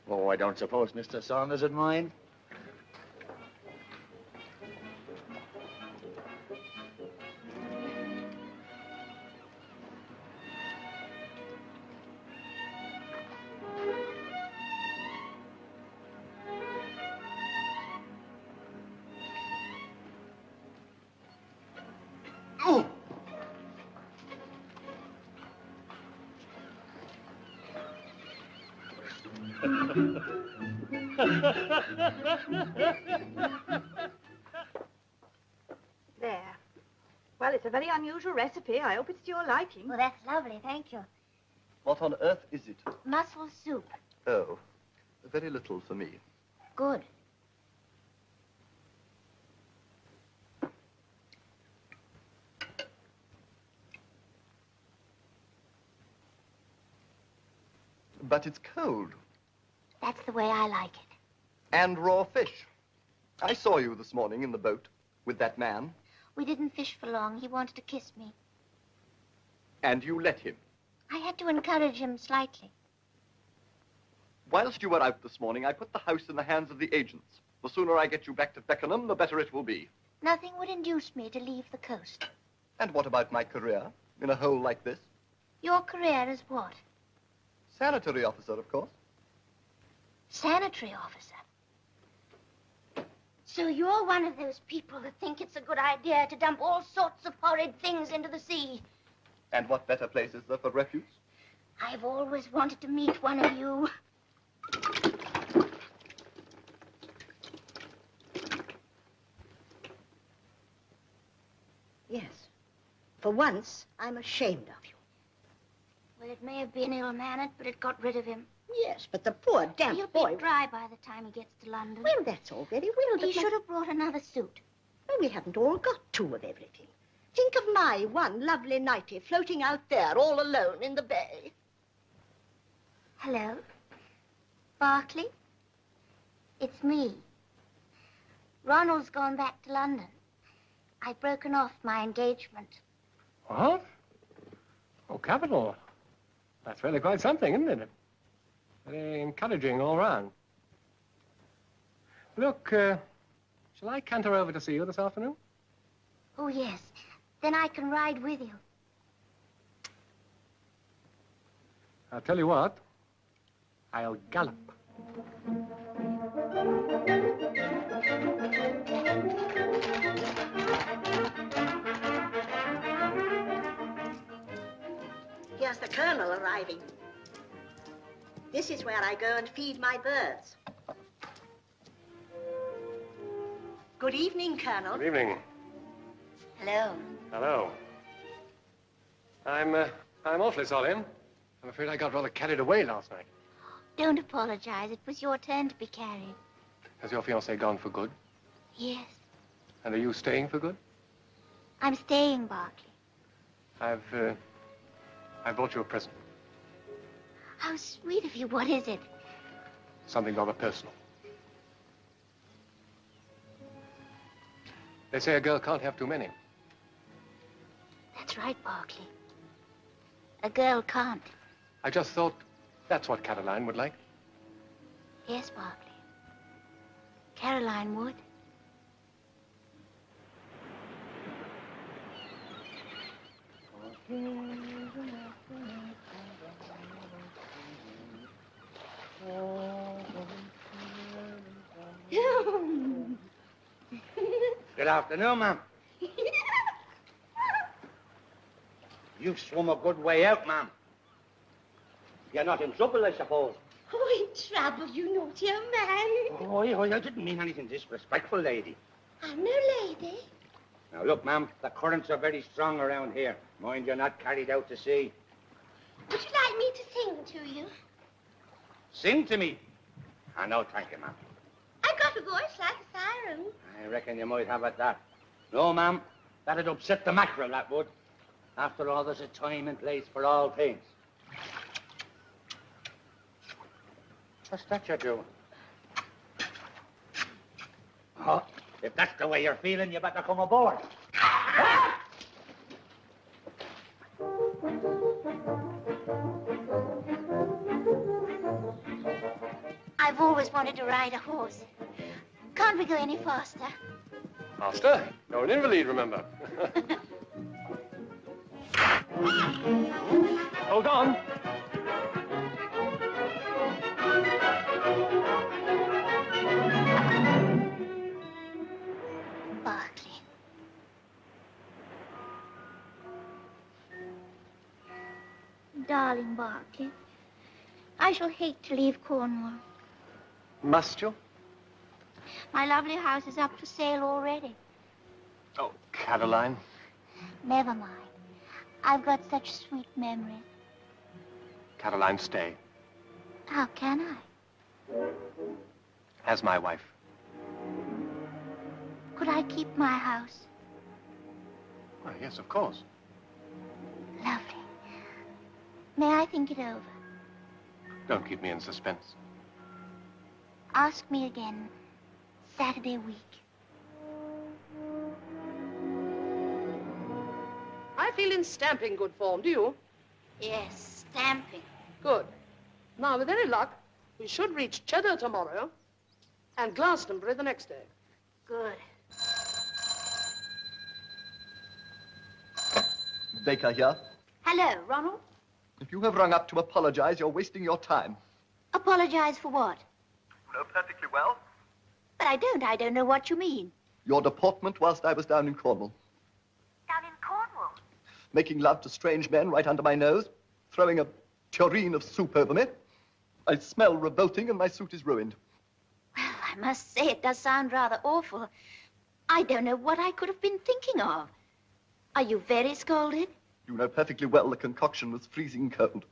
Oh, I don't suppose Mr. Saunders would mind. There. Well, it's a very unusual recipe. I hope it's to your liking. Well, that's lovely, thank you. What on earth is it? Mussel soup. Oh, very little for me. Good. But it's cold. That's the way I like it. And raw fish. I saw you this morning in the boat with that man. We didn't fish for long. He wanted to kiss me. And you let him. I had to encourage him slightly. Whilst you were out this morning, I put the house in the hands of the agents. The sooner I get you back to Beckenham, the better it will be. Nothing would induce me to leave the coast. And what about my career in a hole like this? Your career is what? Sanitary officer, of course. Sanitary officer. So you're one of those people that think it's a good idea to dump all sorts of horrid things into the sea. And what better place is there for refuse? I've always wanted to meet one of you. Yes. For once, I'm ashamed of you. Well, it may have been ill-mannered, but it got rid of him. Yes, but the poor damp He'll boy... be dry by the time he gets to London. Well, that's all very well, but... He should have brought another suit. Well, we haven't all got two of everything. Think of my one lovely nightie floating out there all alone in the bay. Hello? Berkeley? It's me. Ronald's gone back to London. I've broken off my engagement. What? Oh, capital. That's really quite something, isn't it? Very encouraging all round. Look, shall I canter over to see you this afternoon? Oh, yes. Then I can ride with you. I'll tell you what. I'll gallop. Here's the Colonel arriving. This is where I go and feed my birds. Good evening, Colonel. Good evening. Hello. Hello. I'm awfully sorry. I'm afraid I got rather carried away last night. Don't apologize. It was your turn to be carried. Has your fiancé gone for good? Yes. And are you staying for good? I'm staying, Berkeley. I brought you a present. How sweet of you. What is it? Something rather personal. They say a girl can't have too many. That's right, Berkeley. A girl can't. I just thought that's what Caroline would like. Yes, Berkeley. Caroline would. Good afternoon, ma'am. You've swum a good way out, ma'am. You're not in trouble, I suppose. Oh, in trouble, you naughty old man. Oh, I didn't mean anything disrespectful, lady. I'm no lady. Now, look, ma'am, the currents are very strong around here. Mind you're not carried out to sea. Would you like me to sing to you? Sing to me. Ah, no, thank you, ma'am. I've got a voice like a siren. I reckon you might have it that. No, ma'am, that'd upset the mackerel, that would. After all, there's a time and place for all things. What's that you're doing? Oh, if that's the way you're feeling, you better come aboard. I've always wanted to ride a horse. Can't we go any faster? Faster? You're an invalid, remember. Hold on. Berkeley. Darling Berkeley, I shall hate to leave Cornwall. Must you? My lovely house is up for sale already. Oh, Caroline. Never mind. I've got such sweet memories. Caroline, stay. How can I? As my wife. Could I keep my house? Why, yes, of course. Lovely. May I think it over? Don't keep me in suspense. Ask me again Saturday week. I feel in stamping good form, do you? Yes, stamping. Good. Now, with any luck, we should reach Cheddar tomorrow and Glastonbury the next day. Good. Baker here. Hello, Ronald. If you have rung up to apologize, you're wasting your time. Apologize for what? You know perfectly well. But I don't know what you mean. Your deportment whilst I was down in Cornwall. Down in Cornwall? Making love to strange men right under my nose, throwing a tureen of soup over me. I smell revolting and my suit is ruined. Well, I must say it does sound rather awful. I don't know what I could have been thinking of. Are you very scalded? You know perfectly well the concoction was freezing cold.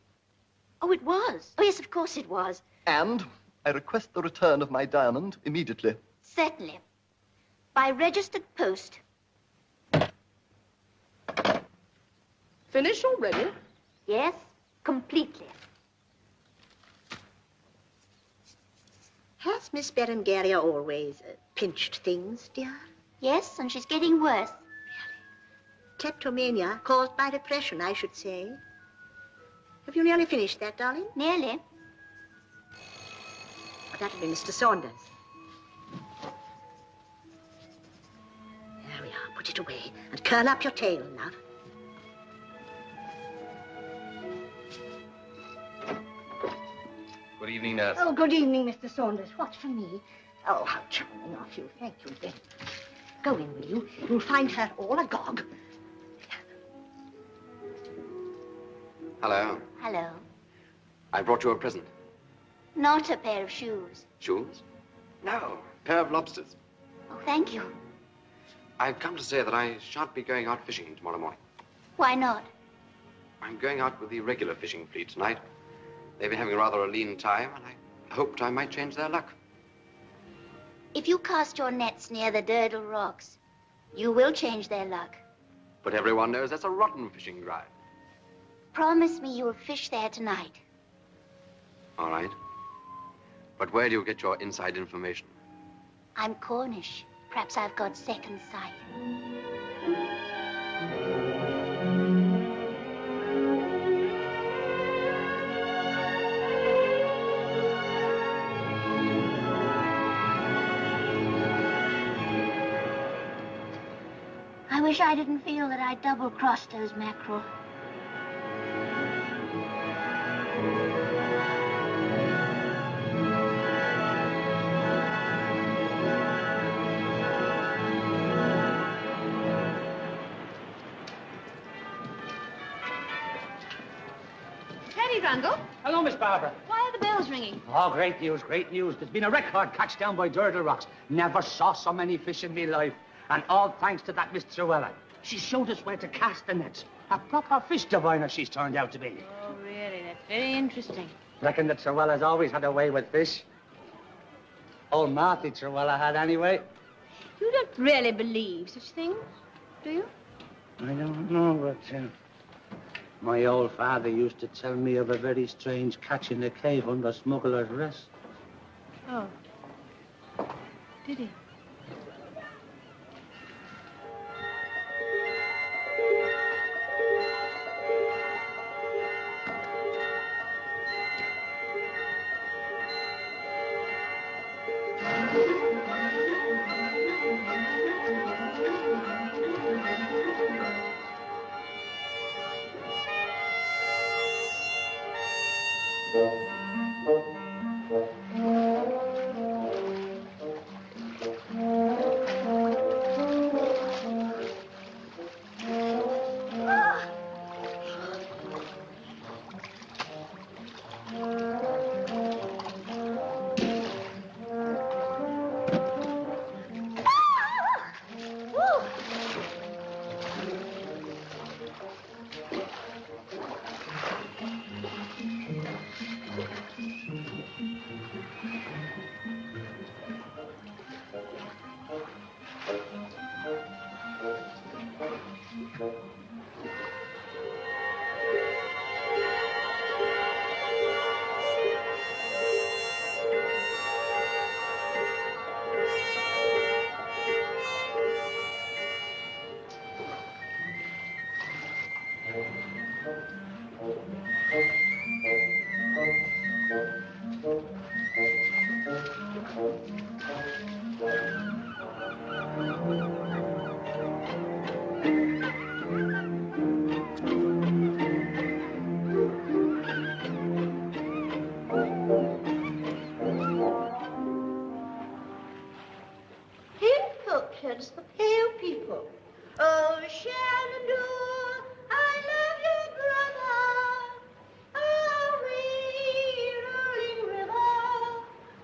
Oh, it was. Oh, yes, of course it was. And I request the return of my diamond immediately. Certainly. By registered post. Finished already? Yes, completely. Has Miss Berengaria always pinched things, dear? Yes, and she's getting worse. Kleptomania caused by depression, I should say. Have you nearly finished that, darling? Nearly. Oh, that'll be Mr. Saunders. There we are. Put it away and curl up your tail, love. Good evening, nurse. Oh, good evening, Mr. Saunders. What's for me? Oh, how charming of you. Thank you very much. Go in, will you? You'll find her all agog. Hello. Hello. I brought you a present. Not a pair of shoes. Shoes? No, pair of lobsters. Oh, thank you. I've come to say that I shan't be going out fishing tomorrow morning. Why not? I'm going out with the regular fishing fleet tonight. They've been having rather a lean time, and I hoped I might change their luck. If you cast your nets near the Durdle Rocks, you will change their luck. But everyone knows that's a rotten fishing ground. Promise me you'll fish there tonight. All right. But where do you get your inside information? I'm Cornish. Perhaps I've got second sight. I wish I didn't feel that I double-crossed those mackerel. Teddy Randall, Hello, Miss Barbara. why are the bells ringing? Oh, great news, great news. There's been a record catch down by Durdle Rocks. Never saw so many fish in me life. And all thanks to that Miss Truella. She showed us where to cast the nets. A proper fish diviner she's turned out to be. Oh, really? That's very interesting. Reckon that Truella's always had a way with fish. Old Marty Truella had anyway. You don't really believe such things, do you? I don't know, but my old father used to tell me of a very strange catch in the cave under Smuggler's Rest. Oh. Did he? Potions for pale people. Oh, Shenandoah, I love your brother. Oh, rolling river.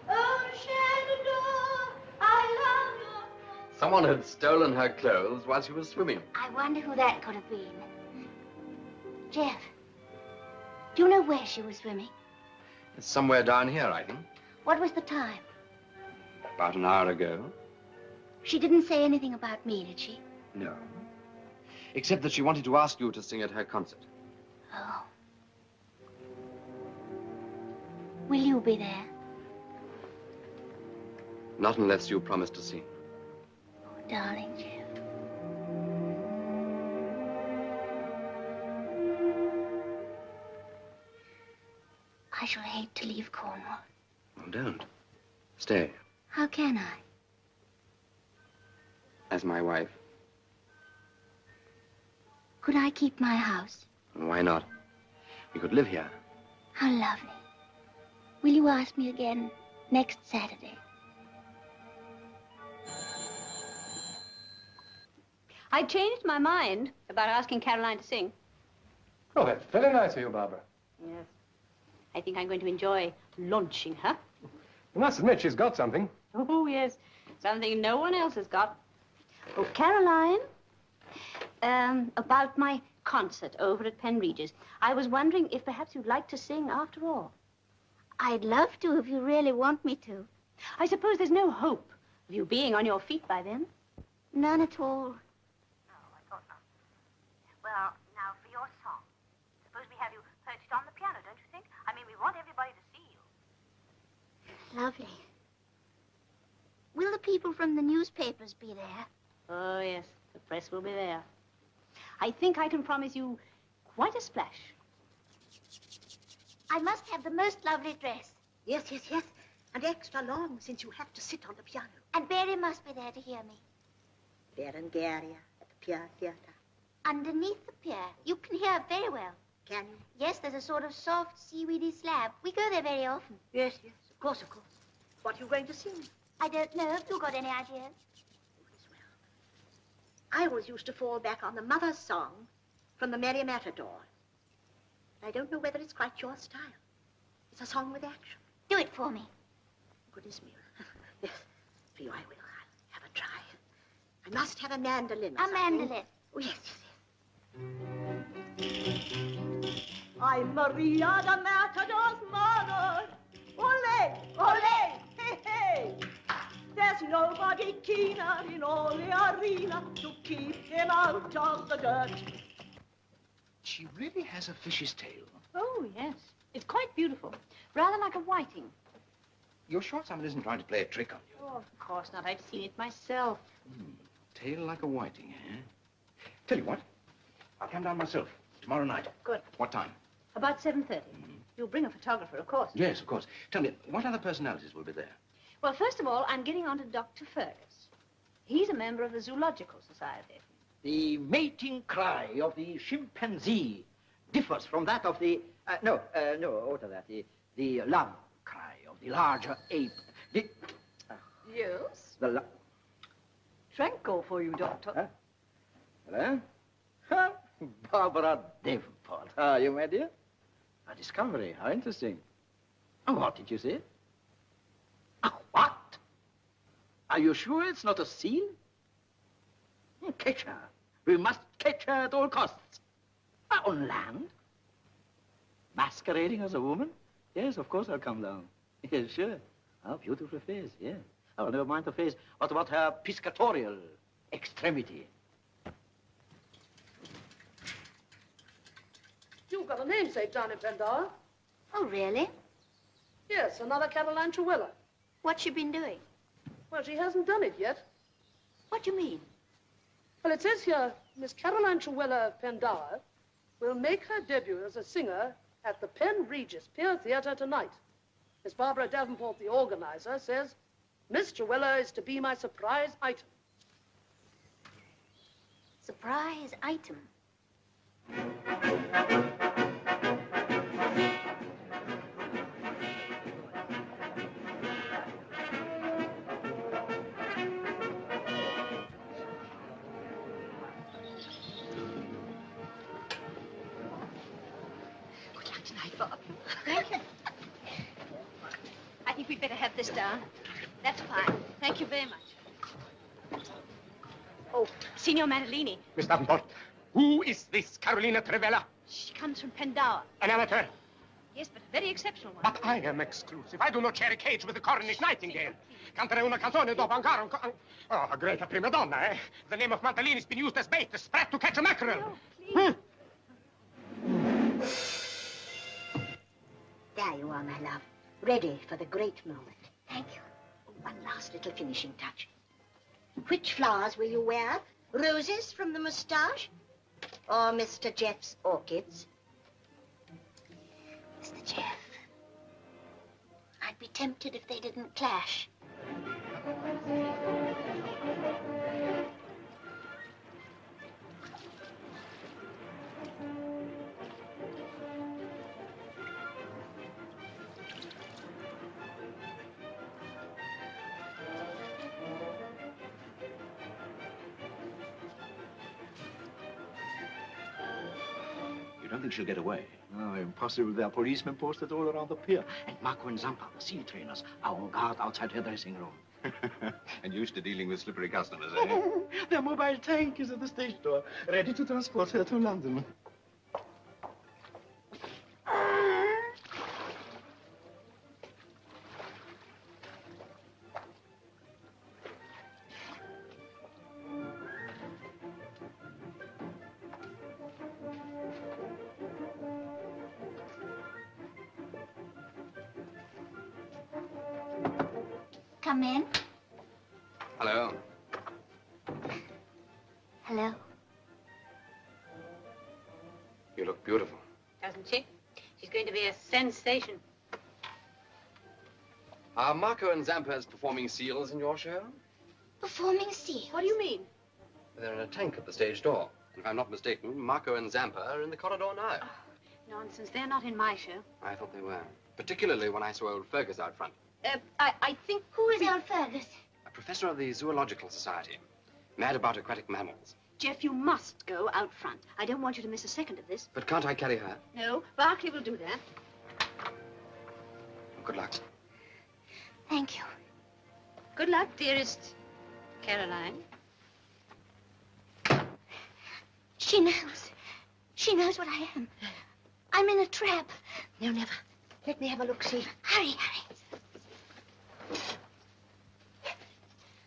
Oh, Shenandoah, I love your... Someone had stolen her clothes while she was swimming. I wonder who that could have been. Jeff, do you know where she was swimming? It's somewhere down here, I think. What was the time? About an hour ago. She didn't say anything about me, did she? No. Except that she wanted to ask you to sing at her concert. Oh. Will you be there? Not unless you promise to sing. Oh, darling Jeff. I shall hate to leave Cornwall. Well, don't. Stay. How can I? As my wife. Could I keep my house? Why not? We could live here. How lovely. Will you ask me again next Saturday? I changed my mind about asking Caroline to sing. Oh, that's very nice of you, Barbara. Yes. I think I'm going to enjoy launching her. You must admit she's got something. Oh, yes. Something no one else has got. Oh, Caroline, about my concert over at Penn Regis. I was wondering if perhaps you'd like to sing after all. I'd love to if you really want me to. I suppose there's no hope of you being on your feet by then? None at all. No, I thought not. Well, now for your song. Suppose we have you perched on the piano, don't you think? I mean, we want everybody to see you. Lovely. Will the people from the newspapers be there? Oh, yes. The press will be there. I think I can promise you quite a splash. I must have the most lovely dress. Yes, yes, yes. And extra long, since you have to sit on the piano. And Barry must be there to hear me. Berengaria at the Pier Theatre. Underneath the pier. You can hear very well. Can you? Yes, there's a sort of soft, seaweedy slab. We go there very often. Yes, yes, of course, of course. What are you going to sing? I don't know. Have you got any ideas? I always used to fall back on the mother's song from the Merry Matador. I don't know whether it's quite your style. It's a song with action. Do it for me. Goodness me. Yes, for you I will. I'll have a try. I must have a mandolin. A mandolin. Oh, yes, yes, yes. I'm Maria the Matador's mother. Ole, ole, hey, hey. There's nobody keener in all the arena to keep him out of the dirt. She really has a fish's tail. Oh, yes. It's quite beautiful. Rather like a whiting. You're sure someone isn't trying to play a trick on you? Oh, of course not. I've seen it myself. Tail like a whiting, eh? Tell you what, I'll come down myself tomorrow night. Good. What time? About 7:30. You'll bring a photographer, of course. Yes, of course. Tell me, what other personalities will be there? Well, first of all, I'm getting on to Dr. Fergus. He's a member of the Zoological Society. The mating cry of the chimpanzee differs from that of the... no, what of that? The love cry of the larger ape. Yes? The Tranquil for you, Doctor. Huh? Hello? Huh? Barbara Davenport. How are you, my dear? A discovery. How interesting. Oh, what did you say? A what? Are you sure it's not a seal? Catch her. We must catch her at all costs. On land? Masquerading as a woman? Yes, of course I'll come down. Yes, sure. Oh, beautiful face, yes. Oh, never mind the face. What about her piscatorial extremity? You've got a namesake down in Pendar. Oh, really? Yes, another Caroline Truella. What's she been doing? Well, she hasn't done it yet. What do you mean? Well, it says here, Miss Caroline Truella of Pendar, will make her debut as a singer at the Penn Regis Pier Theatre tonight. Miss Barbara Davenport, the organizer, says Miss Truella is to be my surprise item. Surprise item. Good luck tonight, Bob. Thank you. I think we'd better have this down. That's fine. Thank you very much. Oh, Signor Mantalini. Miss Davenport, who is this Carolina Trevella? She comes from Pendower. An amateur. Yes, but a very exceptional one. But I am exclusive. I do not share a cage with the Cornish nightingale. Canterei una canzone dopo ancora un... Oh, a great prima donna, eh? The name of Mantalini has been used as bait, as spread to catch a mackerel. No, There you are, my love. Ready for the great moment. Thank you. One last little finishing touch. Which flowers will you wear? Roses from the moustache? Or Mr. Jeff's orchids? Mr. Jeff. I'd be tempted if they didn't clash. You don't think she'll get away? No, impossible. There are policemen posted all around the pier. And Marco and Zampa, the sea trainers, are on guard outside her dressing room. And used to dealing with slippery customers, eh? Their mobile tank is at the stage door, ready to transport her to London. Come in. Hello. Hello. You look beautiful. Doesn't she? She's going to be a sensation. Are Marco and Zampa's performing seals in your show? Performing seals? What do you mean? They're in a tank at the stage door. And if I'm not mistaken, Marco and Zampa are in the corridor now. Oh, nonsense. They're not in my show. I thought they were. Particularly when I saw old Fergus out front. I think... Who is old Fergus? A professor of the Zoological Society. Mad about aquatic mammals. Jeff, you must go out front. I don't want you to miss a second of this. But can't I carry her? No, Barclay will do that. Good luck. Thank you. Good luck, dearest Caroline. She knows. She knows what I am. I'm in a trap. No, never. Let me have a look-see. Hurry, hurry.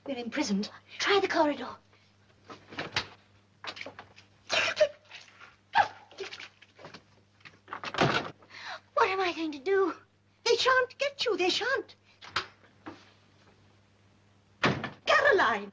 We're imprisoned. Try the corridor. What am I going to do? They shan't get you. They shan't. Caroline!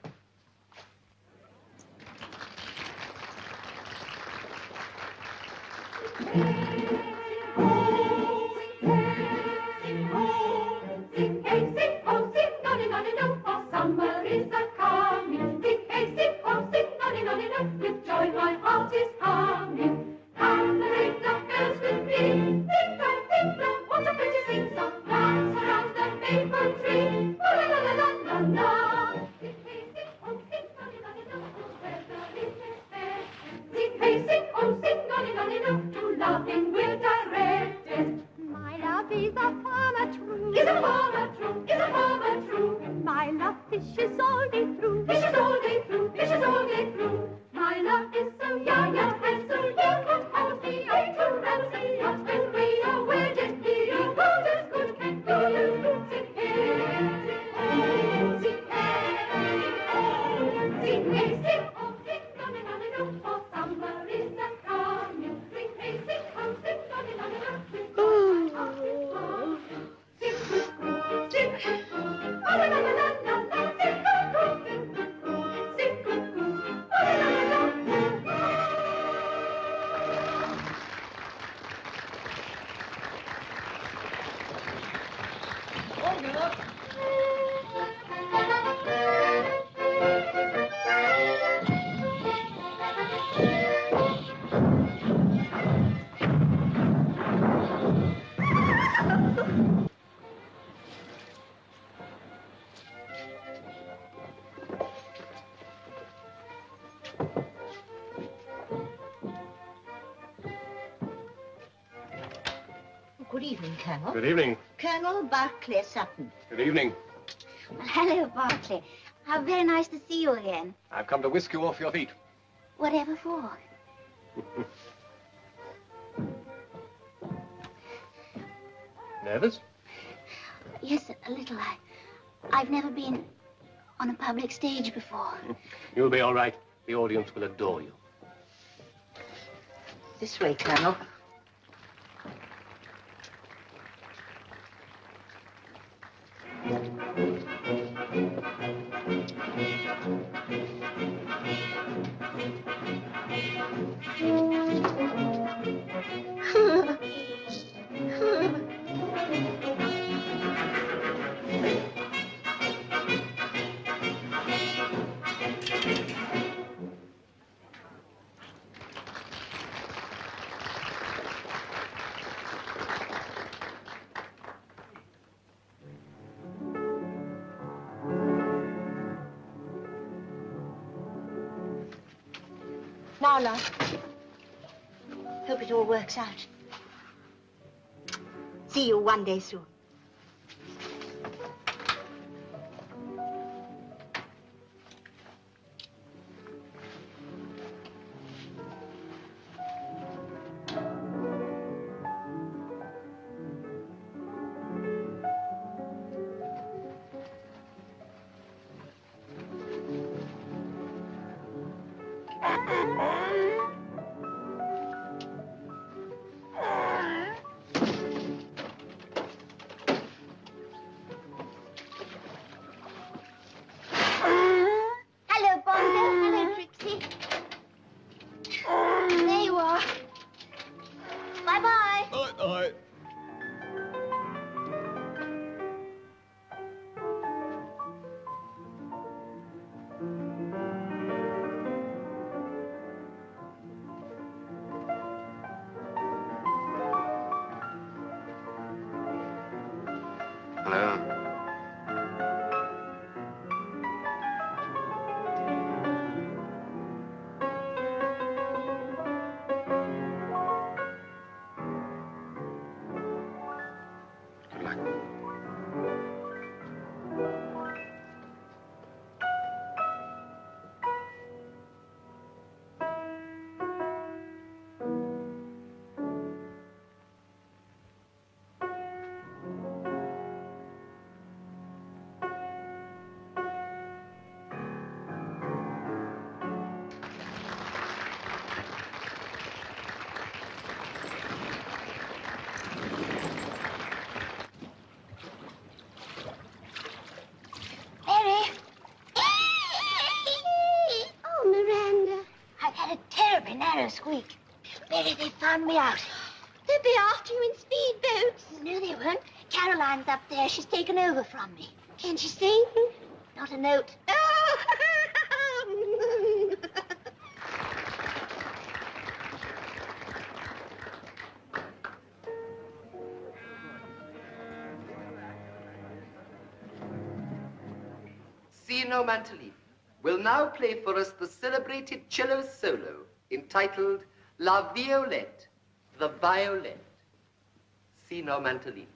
Summer is a-coming, sing, hey, sing, oh, sing, nonny, nonny, no, with joy my heart is humming. And the ring of bells with me, ding dong, what a pretty sing-song, dance around the maple tree, la-la-la-la-la-la. Sing, hey, sing, oh, sing, nonny, nonny, no, oh, weather is fair. Sing, hey, sing, oh, sing, nonny, nonny, no, to loving we're directed. My love is a farmer true, is a farmer true, is a farmer true. My love fishes all day through, fishes all day through, fishes all day through. My love is so young and handsome, you can hold me up to ransom. But when we are wedded, he is good as good can be. Sing hey, sing oh, sing hey, sing oh, sing nonny, nonny, no, for summer is a-coming. Sing hey, sing oh, sing nonny, nonny, no, with joy my heart is humming. Sing with good. good evening, Colonel. Good evening. Colonel Barclay Sutton. Good evening. Well, hello, Barclay. How very nice to see you again. I've come to whisk you off your feet. Whatever for? Nervous? Yes, a little. I've never been on a public stage before. You'll be all right. The audience will adore you. This way, Colonel. Now, love. Hope it all works out. See you one day soon. Hello, Bongo. Hello, Trixie. There you are. Bye-bye. Bye-bye. Hello. Good luck. Mary. Oh, Miranda. I've had a terribly narrow squeak. Mary, they found me out. They'll be after you in speedboats. No, they won't. Caroline's up there. She's taken over from me. Can she sing? Not a note. Sino Mantalini will now play for us the celebrated cello solo entitled La Violette, the Violette. Sino Mantalini.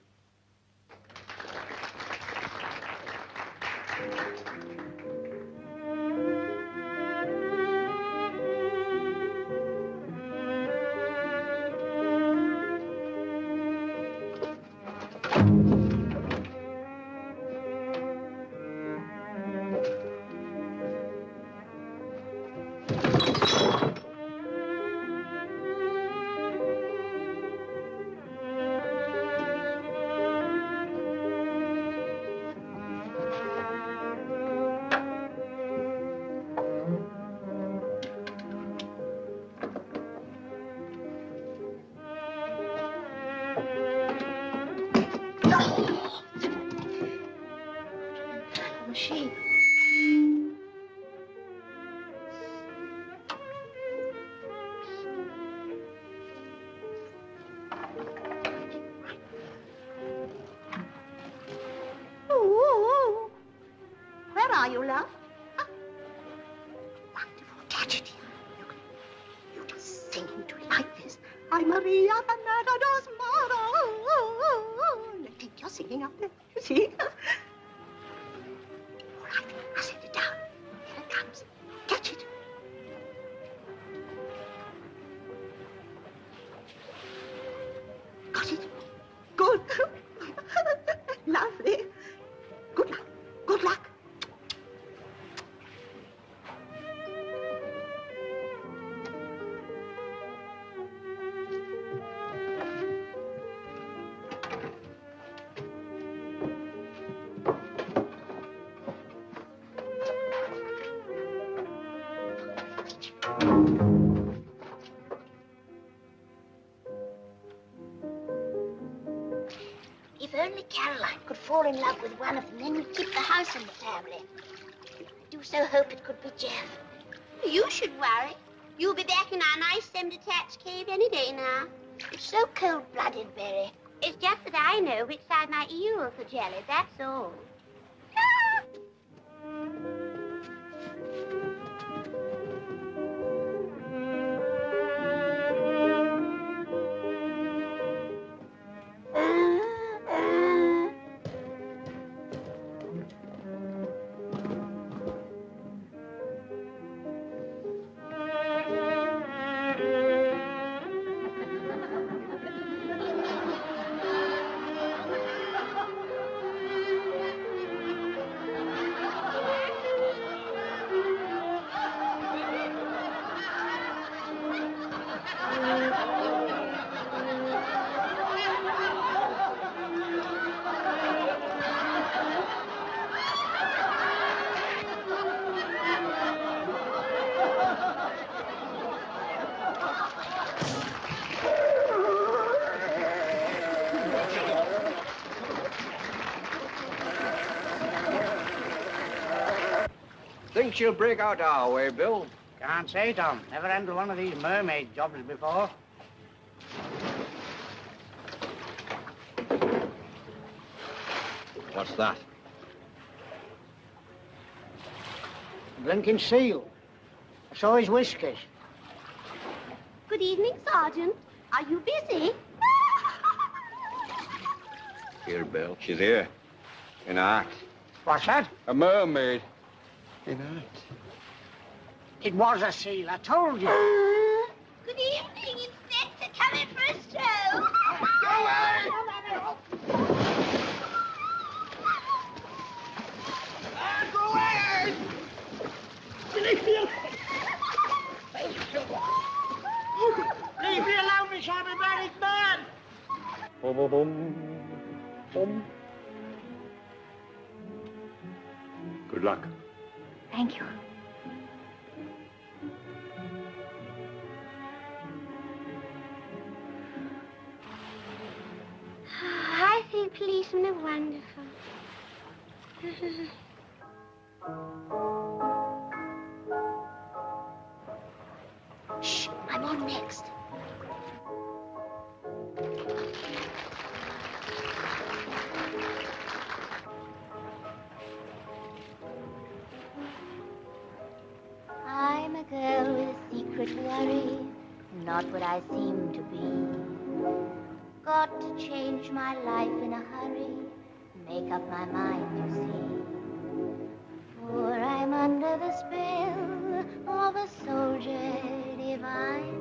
Machine. Ooh. Where are you, love? Wonderful tragedy. You just sing into it like this. I'm Maria Bernardo's mother. singing up there. You see? All right, I'll send it down. Here it comes. Catch it. Got it. Good. Lovely. Good luck. Good luck. If only Caroline could fall in love with one of them, then we'd keep the house in the family. I do so hope it could be Jeff. You should worry. You'll be back in our nice semi-detached cave any day now. It's so cold-blooded, Berry. It's just that I know which side my ears are jelly, that's all. Think she'll break out our way, Bill? Can't say, Tom. Never handled one of these mermaid jobs before. What's that? A blinking seal. I saw his whiskers. Good evening, Sergeant. Are you busy? Here, Bill. She's here. In act. What's that? A mermaid. In act. It was a seal, I told you. Good evening, Inspector. Come in for a stroll. Go away! Go away! Leave me alone, you shall be married man. Boom, boom, boom. Boom. Good luck. Thank you. I think policemen are wonderful. Shh, I'm on next. I'm a girl with a secret worry, not what I seem to be. Got to change my life in a hurry, make up my mind, you see. For I'm under the spell of a soldier divine.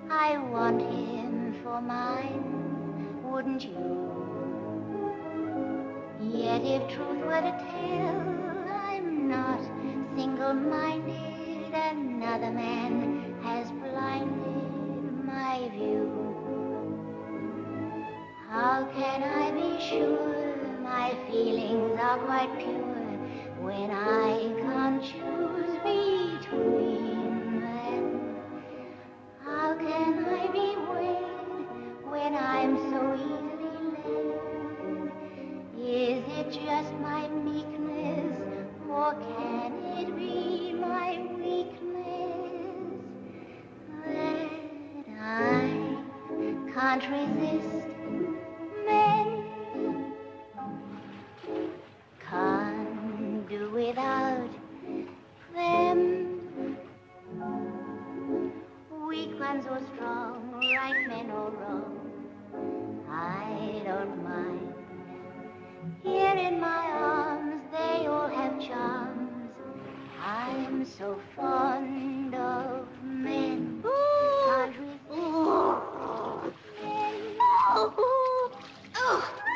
I want him for mine, wouldn't you? Yet if truth were to tell, I'm not single-minded. Another man has blinded my view. How can I be sure my feelings are quite pure when I can't choose between them? How can I be wed when I'm so easily led? Is it just my meekness, or can it be my weakness that I can't resist men? Can't do without them. Weak ones or strong, right men or wrong, I don't mind. so fond of men. Can't resist.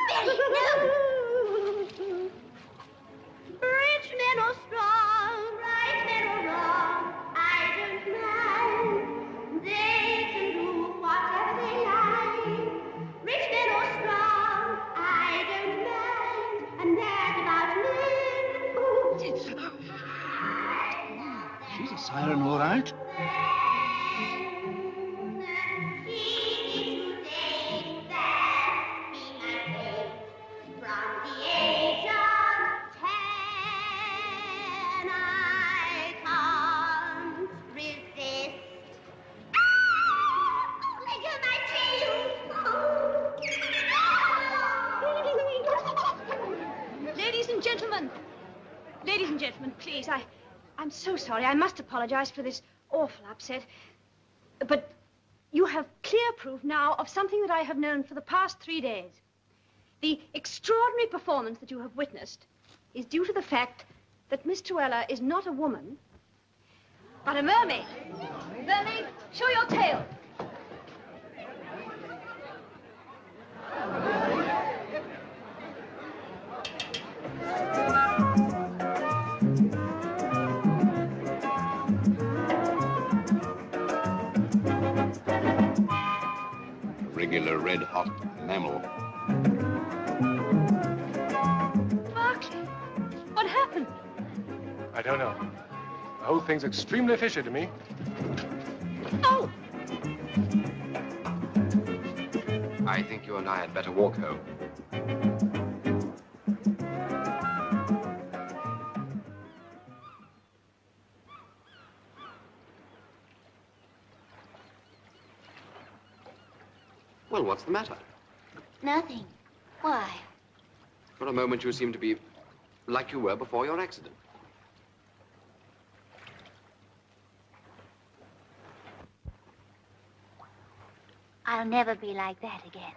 Betty, no! Rich men are strong, right men are wrong. I don't mind. They can do whatever they like. Rich men are strong, I don't mind. I'm mad about men. She's a siren, all right. Ladies and gentlemen, please, I'm so sorry. I must apologize for this awful upset. But you have clear proof now of something that I have known for the past 3 days. The extraordinary performance that you have witnessed is due to the fact that Miss Truella is not a woman, but a mermaid. Mermaid, show your tail. Regular red-hot mammal. Berkeley, what happened? I don't know. The whole thing's extremely fishy to me. Oh! I think you and I had better walk home. Well, what's the matter? Nothing. Why? For a moment, you seem to be like you were before your accident. I'll never be like that again.